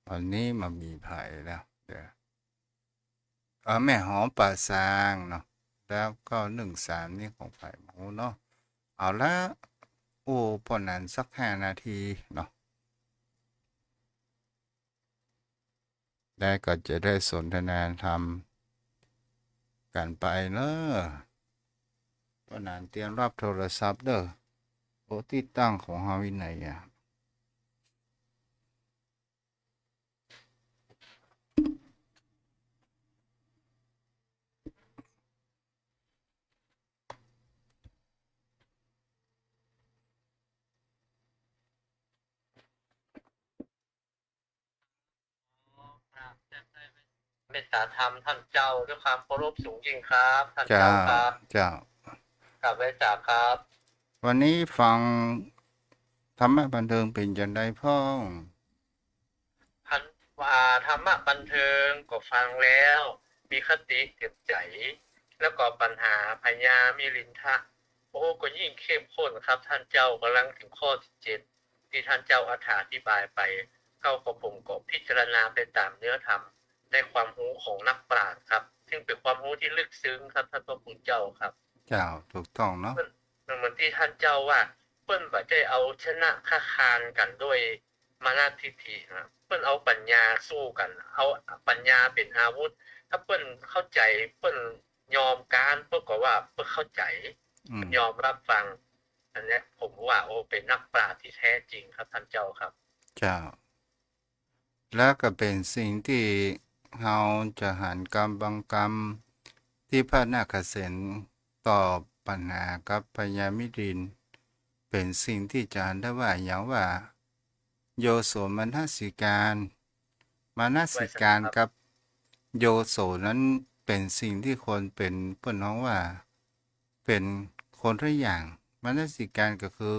วันนี้มามีไผ่แล้วเดี๋ยวแม่หอมป่าซางเนาะแล้วก็13นี่ของไผ่หมูเนาะเอาละโอ้พอนั้นสัก5 นาทีเนาะได้ก็จะได้สนทนาธรรมกันไปเนอะพอนั้นเตรียมรับโทรศัพท์เด้อโอ้ที่ตั้งของเฮาวินัยอ่ะเมตตาธรรมท่านเจ้าด้วยความเคารพสูงยิ่งครับท่าน เจ้า เจ้าครับเจ้า กราบไหว้สาครับ วันนี้ฟังธรรมะบันเทิงเป็นจังไดพ้อง ธรรมะบันเทิงก็ฟังแล้วมีคติเตือนใจแล้วก็ปัญหาพญามิลินทะโอ้ก็ยิ่งเข้มข้นครับท่านเจ้ากำลังถึงข้อที่7ที่ท่านเจ้าอธิบายไปเข้ากับผมก็พิจารณาไปตามเนื้อธรรมในความรู้ของนักปราชญ์ครับซึ่งเป็นความรู้ที่ลึกซึ้งครับท่านพระคุณเจ้าครับ เจ้าถูกต้องเนาะเพิ่นเหมือนที่ท่านเจ้าว่าเพิ่นบ่ได้เอาชนะค้าคานกันด้วยมานะทิฐินะเพิ่นเอาปัญญาสู้กันเอาปัญญาเป็นอาวุธถ้าเพิ่นเข้าใจเพิ่นยอมการเพิ่นก็ว่าเพิ่นเข้าใจอืมยอมรับฟังอันเนี้ยผมว่าโอ้เป็นนักปราชญ์ที่แท้จริงครับท่านเจ้าครับเจ้าแล้วก็เป็นสิ่งที่เราจะหันกรรมบางกรรมที่พระนาคเษนตอบปัญหากับพญามิรินเป็นสิ่งที่จะหันได้ว่าอย่างว่าโยโสมนสิการมนไว้สิสักครับการกับโยโสนั้นเป็นสิ่งที่คนเป็นเปิ้นน้องว่าเป็นคนละอย่างมนสิการก็คือ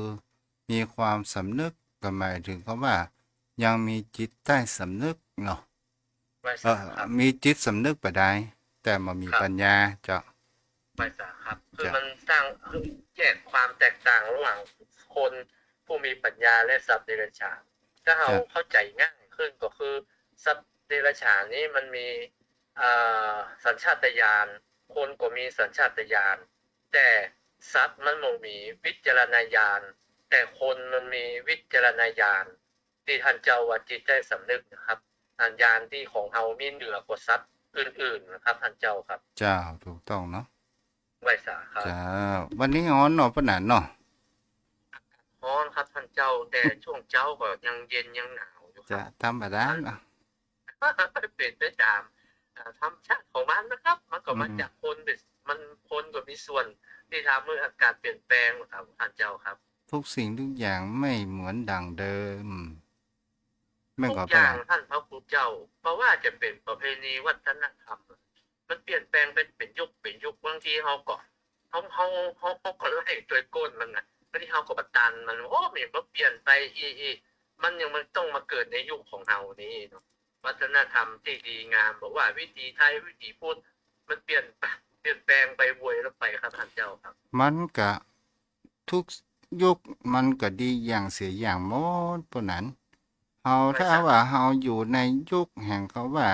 มีความสำนึกก็หมายถึงคำว่ายังมีจิตใต้สำนึกเนาะไว้สักครับมีจิตสำนึกไปได้แต่มามีครับ ปัญญาเจ้าไปสาครับคือเจ้ามันสร้างแยกความแตกต่างระหว่างคนผู้มีปัญญาและสัตว์เดรัจฉานถ้าเราเจ้าเข้าใจง่ายขึ้นก็คือสัตว์เดรัจฉานนี้มันมีอ่สัญชาตญาณคนก็มีสัญชาตญาณแต่สัตว์มันบ่มีวิจารณญาณแต่คนมันมีวิจารณญาณที่ท่านเจ้าว่าจิตใจสำนึกนะครับอันญาณที่ของเรามีเหนือกว่าสัตว์อื่นๆนะครับท่านเจ้าครับเจ้าถูกต้องเนาะไว้สาครับ เจ้าวันนี้ฮ้อนเนาะปะนันเนาะร้อนครับท่านเจ้าแต่ช่วงเจ้าก็ยังเย็นยังหนาวอยู่คจะรับธรรมดามัน เนาะ เป็นไปตามธรรมชาติของมันนะครับมันก็อืมาจากมคนมันคนก็มีส่วนที่ทำให้อากาศเปลี่ยนแปลงครับท่านเจ้าครับทุกสิ่งทุกอย่างไม่เหมือนดังเดิมแม่นทุกอย่างก็ปะนันท่านพระครูเจ้าเพราะว่าจะเป็นประเพณีวัฒนธรรมมันเปลี่ยนแปลงเป็นยุคบางทีเราก็เขาก็ไล่ตัวก้นมันน่ะบางทีเราก็บัตันมันโอ้มันบ่เปลี่ยนไปอีมันยังมันต้องมาเกิดในยุคของเรานี้เนาะ วัฒนธรรมที่ดีงามบอกว่าวิถีไทยวิถีพุทธมันเปลี่ยนแปลงไปวยแล้วไปครับท่านเจ้าครับมันก็ทุกยุคมันก็ดีอย่างเสียอย่างหมดปะนั้นเฮาถ้าไว้สักว่าเฮาอยู่ในยุคแห่งเขาว่า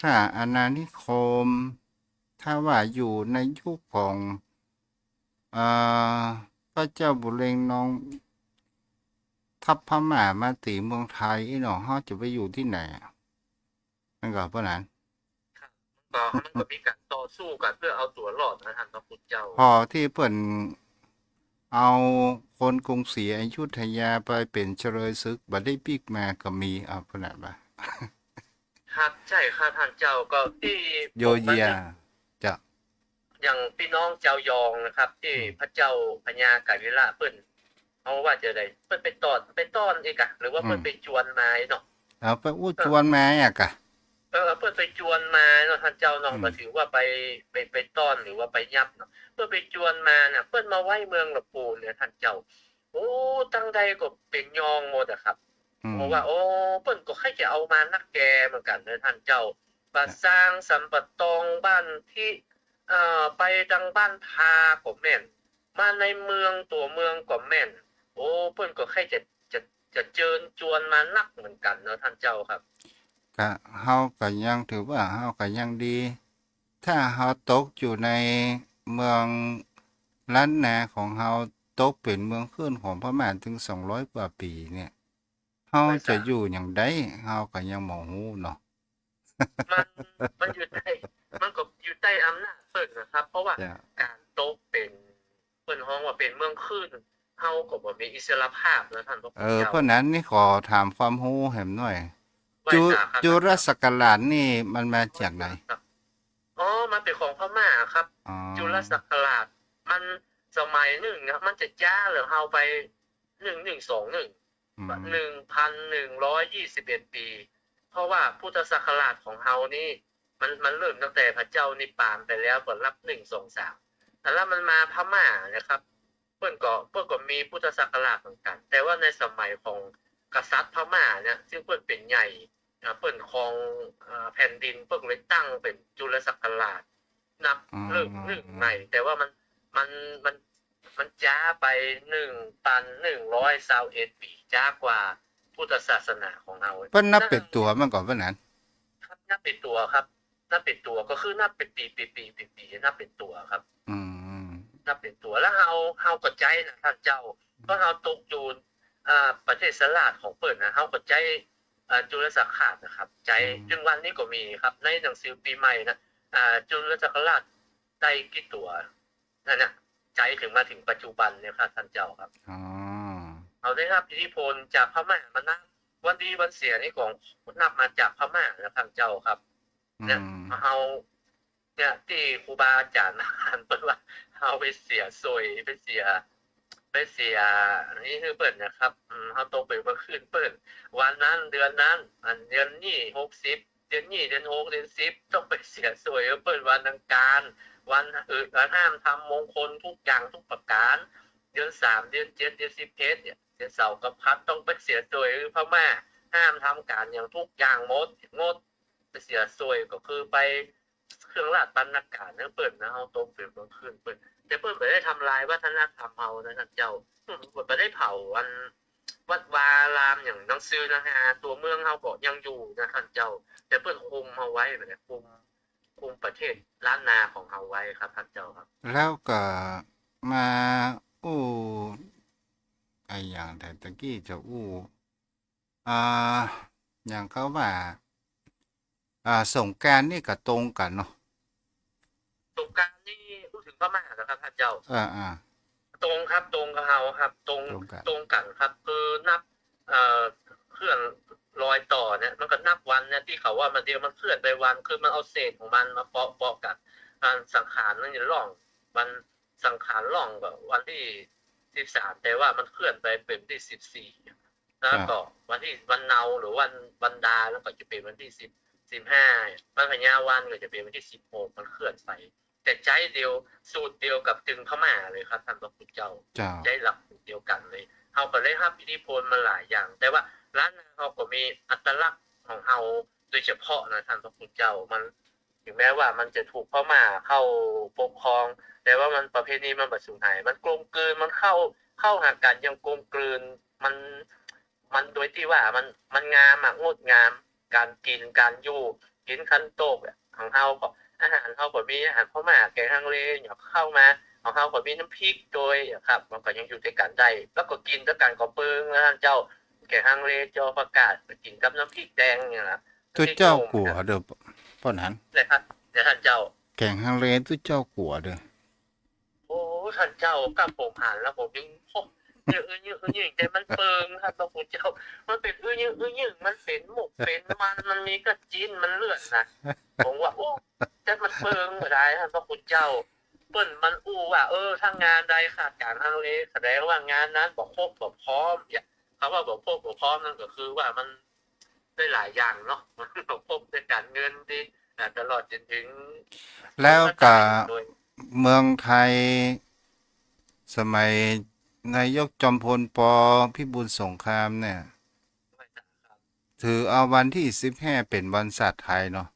ถ้าอาณานิคมถ้าว่าอยู่ในยุคของเอ่อพระเจ้าบุเรงนองทัพพม่ามาตีเมืองไทยเนาะเฮาจะไปอยู่ที่ไหนอะมันก็ปะนั้น ครับมันก็มีการต่อสู้กันเพื่อเอาตัวรอดนะท่านพระพุทธเจ้าพอที่เปิ่นเอาคนกรุงศรีอยุธยาไปเป็นเฉลยศึกบัดได้ปีกมาก็มีเอาขนาดว่าครับใช่ครับท่านเจ้าก็ที่โยผมเยียนึกจะอย่างพี่น้องเจ้ายองนะครับที่อืมพระเจ้าพญากาวิระเปิ้นเอาว่าจะได้เปิ้นไปต้อนอีกอะหรือว่าอืมเปิ้นไปจวนมาเนาะเอาไปอู้เออ จวนมาอ่ะกะเพื่อไปจวนมาเนาะท่านเจ้าเนาะอืมก็ถือว่าไปต้อนหรือว่าไปยับเนาะเพื่อไปจวนมาน่ะเพิ่นมาไว้เมืองละปูเนี่ยท่านเจ้าโอ้ตั้งใดก็เป็นยองหมดอะครับอืมเพราะว่าโอ้เพิ่นก็ค่อยจะเอามานักแกเหมือนกันเด้อท่านเจ้าปะจะสร้างสัมปะตองบ้านที่ไปดังบ้านพาก็แม่นมาในเมืองตัวเมืองก็แม่นโอ้เพิ่นก็ค่อยจะจะเจิญจวนมานักเหมือนกันเนาะท่านเจ้าครับก็เฮาก็ยังถือว่าเฮาก็ยังดี ถ้าเฮาตกอยู่ในเมืองล้านนาของเฮาตกเป็นเมืองขึ้นของพม่าถึง200กว่าปีเนี่ยเฮาไว้ซะ จะอยู่หยังไดเฮาก็ยังบ่ฮู้เนาะมันมันอยู่ใต้มันก็อยู่ใต้อำนาจเพิ่นนะครับเพราะว่าจะการโต๊ะเป็นเพิ่นฮ้องว่าเป็นเมืองขึ้นเฮาก็บ่มีอิสรภาพนะท่านพระคุณเจ้าเพราะนั้นนี่ขอถามความรู้แหมหน่อย ไหว้จุสาครับจุลท่านเจ้าศักราชนี่มันมาไหว้จากไหนจุลศักอ๋อมันเป็นของพม่าครับอ๋อจุลศักราชมันสมัยหนึ่งนะมันจะจ้าเหลือเฮาไป1121 อืม1,121 ปีเพราะว่าพุทธศักราชของเฮานี่มันเริ่มตั้งแต่พระเจ้านิพพานไปแล้วก่อนรับ1 2 3แต่แล้วมันมาพม่านะครับเพิ่นก็มีพุทธศักราชเหมือนกันแต่ว่าในสมัยของกษัตริย์พม่าเนี่ยซึ่งเพิ่นเป็นใหญ่ เปิ้นครองแผ่นดินเปิ้นเลยตั้งเป็นจุลศักราชนับอืเริ่มหนึ่งใหม่มแต่ว่ามันมันมันจ้าไป1,121 ปีจ้ากว่าพุทธศาสนาของเราเพิ่นนับนั่นเป็นตัวมันก่อนเพิ่นนั้นครับนับเป็นตัวครับนับเป็นตัวก็คือนับเป็นปีนับเป็นตัวครับ อืมนับเป็นตัวแล้วเฮาก็ใจนะท่านเจ้าเพราะเฮาตกอยู่ประเทศสลาดของเปิ่นนะเฮาก็ใจจุลศักราชนะครับใจอืมจนวันนี้ก็มีครับในหนังสือปีใหม่นะจุลศักราชได้กี่ตัวนั่นน่ะใจถึงมาถึงปัจจุบันเนี่ยครับท่านเจ้าครับอ๋อเอาได้รับอิทธิพลจากพม่ามานับวันดีวันเสียนี่ของนับมาจากพม่านะท่านเจ้าครับอืเนี่ยมเฮาเนี่ยที่ครูบาอาจารย์อ่านเปิ้นว่าเฮาไปเสียสวยไปเสียนี่คือเปิ่นนะครับเฮาตกไปเมื่อคืนเปิ่นวันนั้นเดือนนั้นเดือนนี้60เดือนนี้เดือน6เดือน10ต้องไปเสียสวยเปิ่นวันอังคารวันอื่นห้ามทำมงคลทุกอย่างทุกประการเดือน3เดือน7เดือน11เนี่ยเดือนเสาร์กับพัดต้องไปเสียสวยพม่าห้ามทำการอย่างทุกอย่างงดไปเสียสวยก็คือไปเครื่องราชบรรณาการเปิ่นนะเฮาตกไปเมื่อคืนเปิ่น แต่เพิ่นบ่ได้ทำลายวัฒนธรรมเฮานะท่านเจ้าเพิ่นบ่ได้เผาอันวัดวาอารามหยังหนังสือนะฮะตัวเมืองเฮาก็ยังอยู่นะท่านเจ้าแต่เพิ่นคุมเฮาไว้แบบนี้คุมประเทศล้านนาของเฮาไว้ครับท่านเจ้าครับแล้วก็มาอู้ไอ้อย่างแต่ตะกี้จะอู้อ่าอย่างเขาว่าสงกรานต์นี่ก็ตรงกันเนาะสงกรานต์นี่พูดถึงพม่าเหรอครับท่านเจ้า อาตรงครับตรงกับเฮาครับตรงตรงกันตรงกันครับคือนับเคลื่อนรอยต่อเนี่ยมันก็นับวันเนี่ยที่เขาว่ามันเดียวมันเคลื่อนไปวันคือมันเอาเศษของมันมาเปาะกันสังขารนั่นจะล่องวันสังขารล่องก็วันที่13แต่ว่ามันเคลื่อนไปเป็นที่14แล้วจ้ะก็วันที่วันเนาหรือวันดาแล้วก็จะเป็นวันที่15วันพญาวันก็จะเป็นวันที่16มันเคลื่อนไป แต่ใจเดียวสูตรเดียวกับจึงพม่าเลยครับท่านพระคุณเจ้าเจ้าใจหลักเดียวกันเลยเฮาก็เลยรับอิทธิพลมาหลายอย่าง แต่ว่าร้านนาเฮาก็มีอัตลักษณ์ของเฮาโดยเฉพาะนะท่านพระคุณเจ้ามันถึงแม้ว่ามันจะถูกพม่าเข้าปกครอง แต่ว่ามันประเพณีมันบ่สูญหายมันกลมกลืนมันเข้าหากันอย่างกลมกลืนมันมันโดยที่ว่ามันงามอะงดงามการกินการอยู่กินขันโตกของเฮาก็ อาหารเฮาก็มีอาหารพม่าแกงฮังเลหยังเข้ามาของเฮาก็มีน้ำพริกโดยครับมันก็ยังอยู่ด้วยกันได้แล้วก็กินด้วยกันก็เปิงนะท่านเจ้าแกงฮังเลจอผักกาดก็กินกับน้ำพริกแดงเนี่ยล่ะตุน้ำพริกหเจ้านุ่มเนี่ยกัวเด้อป้อนหันเลยครับแต่ท่านเจ้าแกงฮังเลตุเจ้ากัวเด้อโอ้ท่านเจ้ากับผมหันแล้วผมยังพบเยอะแต่มันเปิงครับพระคุณเจ้ามันเป็นอื้อมันเป็นหมกเป็นมันมีกระจิ้นมันเลือดนะผมว่าโอ้แต่มันเปิงบ่ได้ท่านพระคุณเจ้า เปิ้นมันอู้ว่าถ้างานใดขาดการทางเลแสดงว่างานนั้นบ่ครบบ่พร้อมเนี่ยคำว่าบ่ครบบ่พร้อมนั่นก็คือว่ามันได้หลายอย่างเนาะมันบ่ครบในการเงินที่ตลอดจนถึงแล้วก็ร่างกายโดยเมืองไทยสมัยนายกจอมพลปพิบูลสงครามเนี่ยไม่นะครับถือเอาวันที่15เป็นวันศาสตร์ไทยเนาะ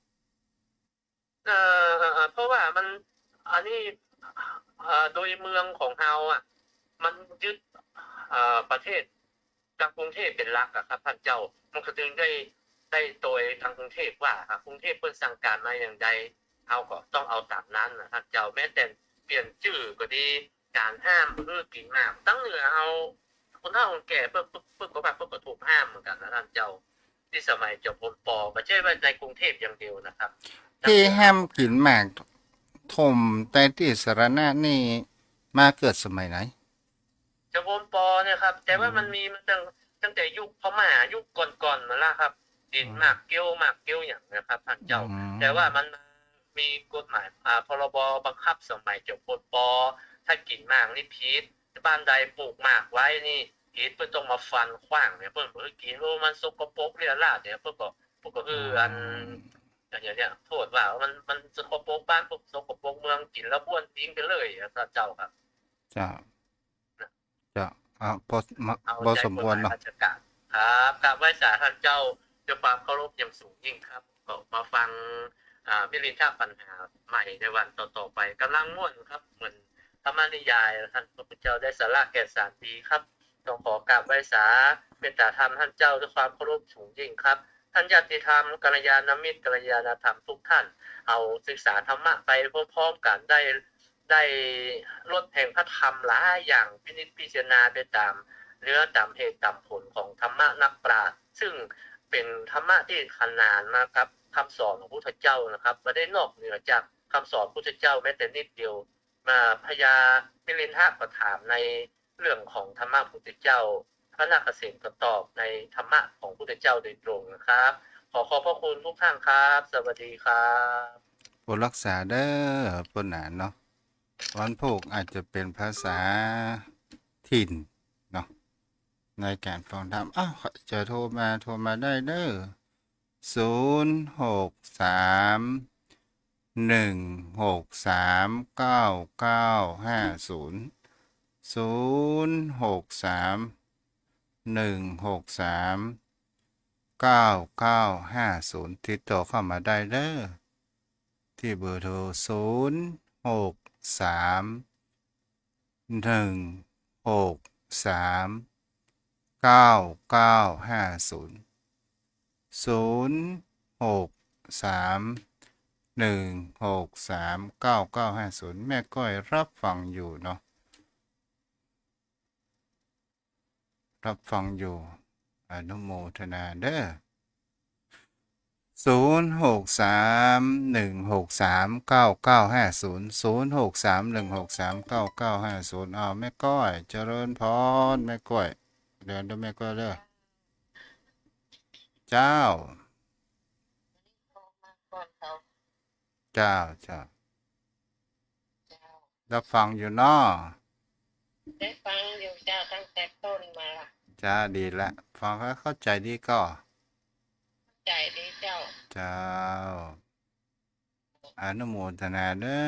เพราะว่ามันอันนี้โดยเมืองของเฮามันยึดประเทศจากกรุงเทพเป็นหลักครับท่านเจ้ามันก็จึงได้โดยทางกรุงเทพว่ากรุงเทพเพิ่นสั่งการมาอย่างใดเฮาก็ต้องเอาตามนั้นท่านเจ้าแม้แต่เปลี่ยนชื่อก็ดีการห้ามพืชกินน้ำตั้งเหนือเฮาคนเฒ่าคนแก่เพิ่นก็แบบเพิ่นก็ถูกห้ามเหมือนกันนะท่านเจ้าที่สมัยจอมพลปบ่ใช่ว่าในกรุงเทพอย่างเดียวนะครับตั้งที่เหนือเฮาห้ามกินหมากถมแต่ที่สาธารณะนี่มาเกิดสมัยไหนจอมพลปเนี่ยครับแต่ว่ามันมีมาตั้งแต่ยุคพม่ายุคก่อนๆมาแล้วครับดินหมากเกี้ยวอย่างนะครับท่านอืเจ้าแต่ว่ามมันมีกฎหมายพรบบังคับสมัยจอมพลปถ้ากินหมากนี่ผิดบ้านใดปลูกหมากไว้นี่ผิดเพิ่นต้องมาฟันขว้างเนี่ยเพิ่นบ่ให้กินเพราะมันสกปรกเรี่ยราดเนี่ยเพิ่นก็อือย่างเนี้ยโทษว่ามันสกปรกบ้านพวกสกปรกเมืองกินแล้วบ้วนทิ้งไปเลยท่านเจ้าครับจ้ะจ้ะพอเอาพอใจสมควรเนาะกฎหมายราชการครับกราบไหว้สาท่านเจ้า ด้วยความเคารพอย่างสูงยิ่งครับก็มาฟังมิลินทาปัญหาใหม่ในวันต่อๆไปกำลังม่วนครับเหมือนธรรมนิยายท่านพระพุทธเจ้าได้สาระแก่สารดีครับต้องขอกราบไหว้สาเป็นตาธรรมท่านเจ้าด้วยความเคารพสูงยิ่งครับท่านญาติธรรมกัลยาณมิตรกัลยาณธรรมทุกท่านเอาศึกษาธรรมะไปพร้อมๆกันได้ลดแห่งพระธรรมหลายอย่างพินิจพิจารณาไปตามเนื้อตามเหตุตามผลของธรรมะนักปราชญ์ซึ่งเป็นธรรมะที่ขนานนะครับคำสอนของพระพุทธเจ้านะครับไม่ได้นอกเหนือจากคำสอนพระพุทธเจ้าแม้แต่นิดเดียวมาพญามิลินทะก็ถามในเรื่องของธรรมะพระพุทธเจ้าพระนาคเษนก็ตอบในธรรมะของพระพุทธเจ้าโดยตรงนะครับขอขอบพระคุณทุกท่านครับสวัสดีครับ โปรดรักษาเด้อปนหนาเนาะวันพวกอาจจะเป็นภาษาถิ่นเนาะในการฟังธรรมอ้าวจะโทรมาได้เด้อ063 163 9950063 163 9950ติดต่อเข้ามาได้เด้อที่เบอร์โทร063 163 9950063 163 9950แม่ก้อยรับฟังอยู่เนาะรับฟังอยู่อนุโมทนาเด้อ063 163 9950เอาแม่ก้อยเจริญพรแม่ก้อยเดินด้วยแม่ก้อยเด้อเจ้าเจ้ารับฟังอยู่เนาะได้ฟังอยู่เจ้าตั้งแต่ต้นมาละจ้าดีละฟังแล้วเข้าใจดีก็ใจดีเจ้าเจ้าอนุโมทนาเด้อ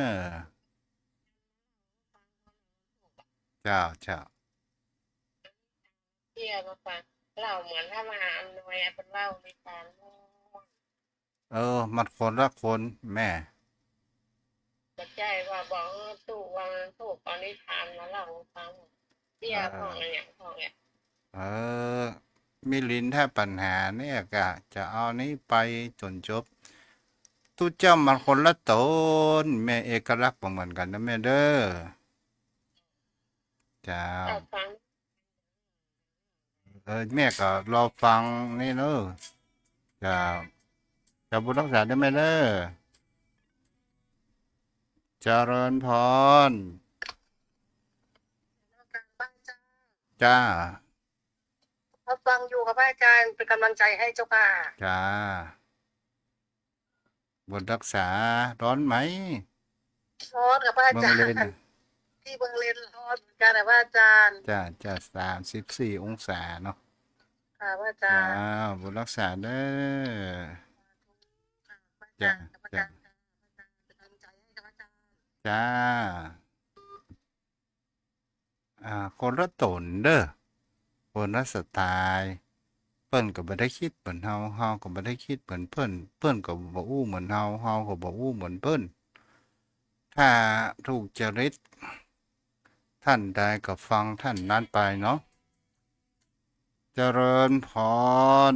เจ้าเที่ยวมาฟังเล่าเหมือนถ้ามาอำนวยเป็นเล่าในการมันคนละคนแม่ปัจจัยว่าบอกตู้วังตู้ปณิธานมาเล่าฟังเที่ยวของอะไรอย่างของเนี่ยเออมิลินถ้าปัญหาเนี่ยก็จะเอานี้ไปจนจบตู้เจ้ามันคนละตนแม่เอกลักษณ์บ่เหมือนกันนะแม่เด้อเจ้าเราฟังแม่ก็รอฟังนี่เนอะจะบุญรักษาได้ไหมเด้อเจริญพรจ้าเราฟังอยู่กับพระอาจารย์เป็นกำลังใจให้เจ้าค่ะจ้าบุญรักษาร้อนไหมร้อนกับพระอาเมืองจารเลนย์ที่เมืองเลนร้อนเหมือนกันนะพระอาจารย์จ้า34 องศาเนาะค่ะพระอาจ้าจารย์บุญรักษาเด้อพระอาจ้าจารย์พระอาจ้าจารย์เป็นกำลังใจให้กับพระอาจารย์จ้าคนละตนเด้อคนละสไตล์เปิ้นก็บ่ได้คิดเหมือนเฮาก็บ่ได้คิดเหมือนเปิ้นก็บ่อู้เหมือนเฮาก็บ่อู้เหมือนเปิ้นถ้าถูกจริตท่านใดก็ฟังท่านนั้นไปเนาะเจริญพร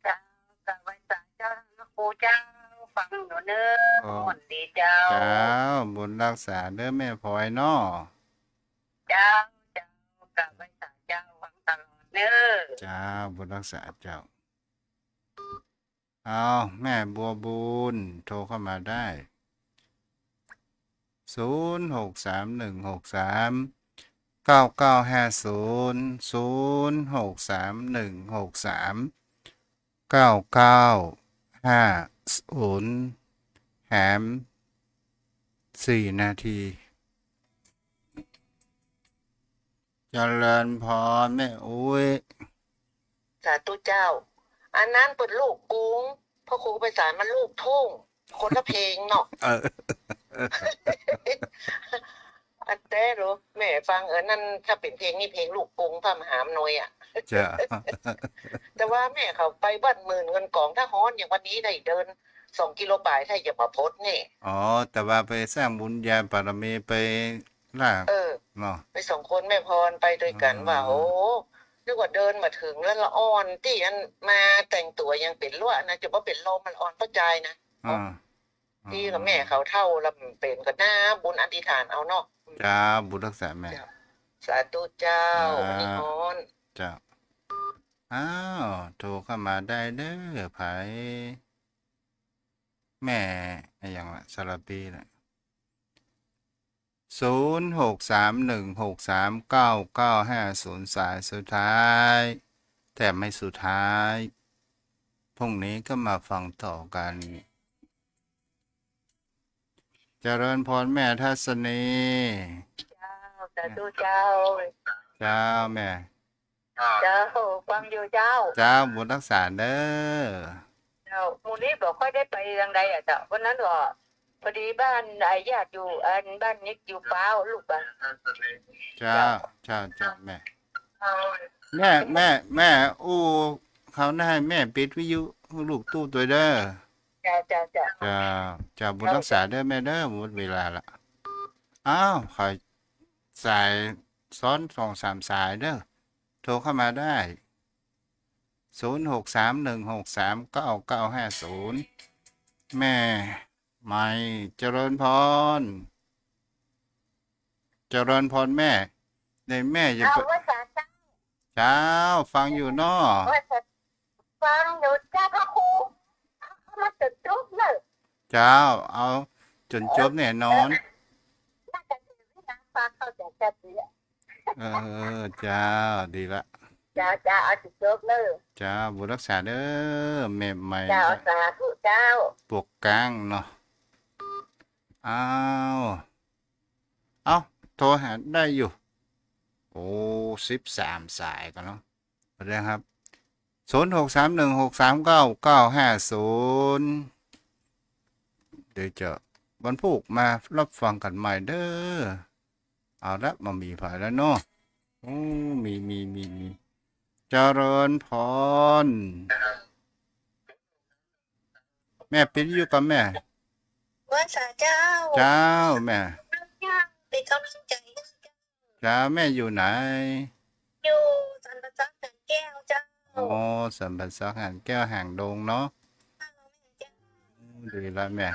เจ้ากับไว้สายเจ้าพระครูเจ้าฟังหนูเนอโอ้หมดดีเจ้าเจ้าบุญรักษาเด้อแม่พลอยเนาะเจ้าเจ้ากับไว้สายเจ้าฟังตลอดเนอเจ้าบุญรักษาเจ้าเอาแม่บัวบุญโทรเข้ามาได้06316399500631639950แถม4 นาทีเจริญพรแม่อุ้ยสาธุเจ้าอันนั้นเป็นลูกกุ้งพ่อครูไปสารมันลูกทุ่งคนละเพลงเนาะ เออ อันแต่รู้แม่ฟังนั่นถ้าเป็นเพลงนี่เพลงลูกกรุงพระมหาอำนวยอ่ะ จ้า แต่ว่าแม่เขาไปบ้านหมื่นเงินกองถ้าฮ้อนอย่างวันนี้ได้เดิน2 กิโลป่ายถ้าอย่ามาพดนี่ อ๋อ แต่ว่าไปสร้างบุญญาบารมีไปล่า เออ เนาะ ไป2 คนแม่พรไปด้วยกันว่าโอ้นึกว่าเดินมาถึงแล้วละอ่อนที่อันมาแต่งตัวยังเป็นลวนะจะว่าเป็นลมมันอ่อนเข้าใจนะ อ่า ที่กับแม่เขาเท่าแล้วมันเป็นก็น่าบุญอธิษฐานเอาเนาะ จ้าบุญรักษาแม่ สาธุเจ้าวันนี้ฮ้อน จ้าอ้าวโทรเข้ามาได้เด้อไผแม่อะไรอย่างละสารปีน่ะ0631639950สายสุดท้ายแต่ไม่สุดท้ายพรุ่งนี้ก็มาฟังต่อกัน เจริญพรแม่ทัศนี สาธุเจ้า เจ้าแม่ เจ้าฟังอยู่เจ้า เจ้าบุญรักษาเด้อ เจ้าหมูนี้บอกค่อยได้ไปทางใดอ่ะเจ้าวันนั้นก็พอดีบ้านไอ้ญาติอยู่อันบ้านนิกอยู่เปล่าลูกอ่ะ เจ้าแม่แม่อู้เขาหน้าแม่ปิดวิทยุลูกตู้ตัวเด้อ เจ้า เจ้าบุญรักษาเด้อแม่เด้อหมดเวลาละอ้าวขอสายซ้อน2-3 สายเด้อโทรเข้ามาได้0631639950แม่ไม่เจริญพรแม่ในแม่จะ เอา ไป ว่าสาธุ เจ้าฟังอยู่เนาะ ว่าสาธุฟังอยู่เจ้าพระครูเขามาจุดจุดเลย เจ้าเอาจนจบแน่นอน น่าจะถือวินาฟ้าเข้าใจจะดี เจ้าดีละ เจ้าเอาจุดจุดเลย เจ้าบุญรักษาเด้อแม่ใหม่ เจ้าสาธุเจ้า ปวกกลางเนาะเอาโทรหาได้อยู่โอ้13 สายกันเนาะเรื่องครับ0631639950เดี๋ยวจะวันพุธมารับฟังกันใหม่เด้อเอาละมามีผ่ายแล้วเนาะโอ้มีเจริญพรแม่ปิดอยู่กับแม่ ว่าสาเจ้า เจ้าแม่ เป็นกำลังใจ เจ้าแม่อยู่ไหน อยู่สันปะจักสันแก้วเจ้า โอ้สัมปันสักหันแก้วห่างดงเนาะดีละแม่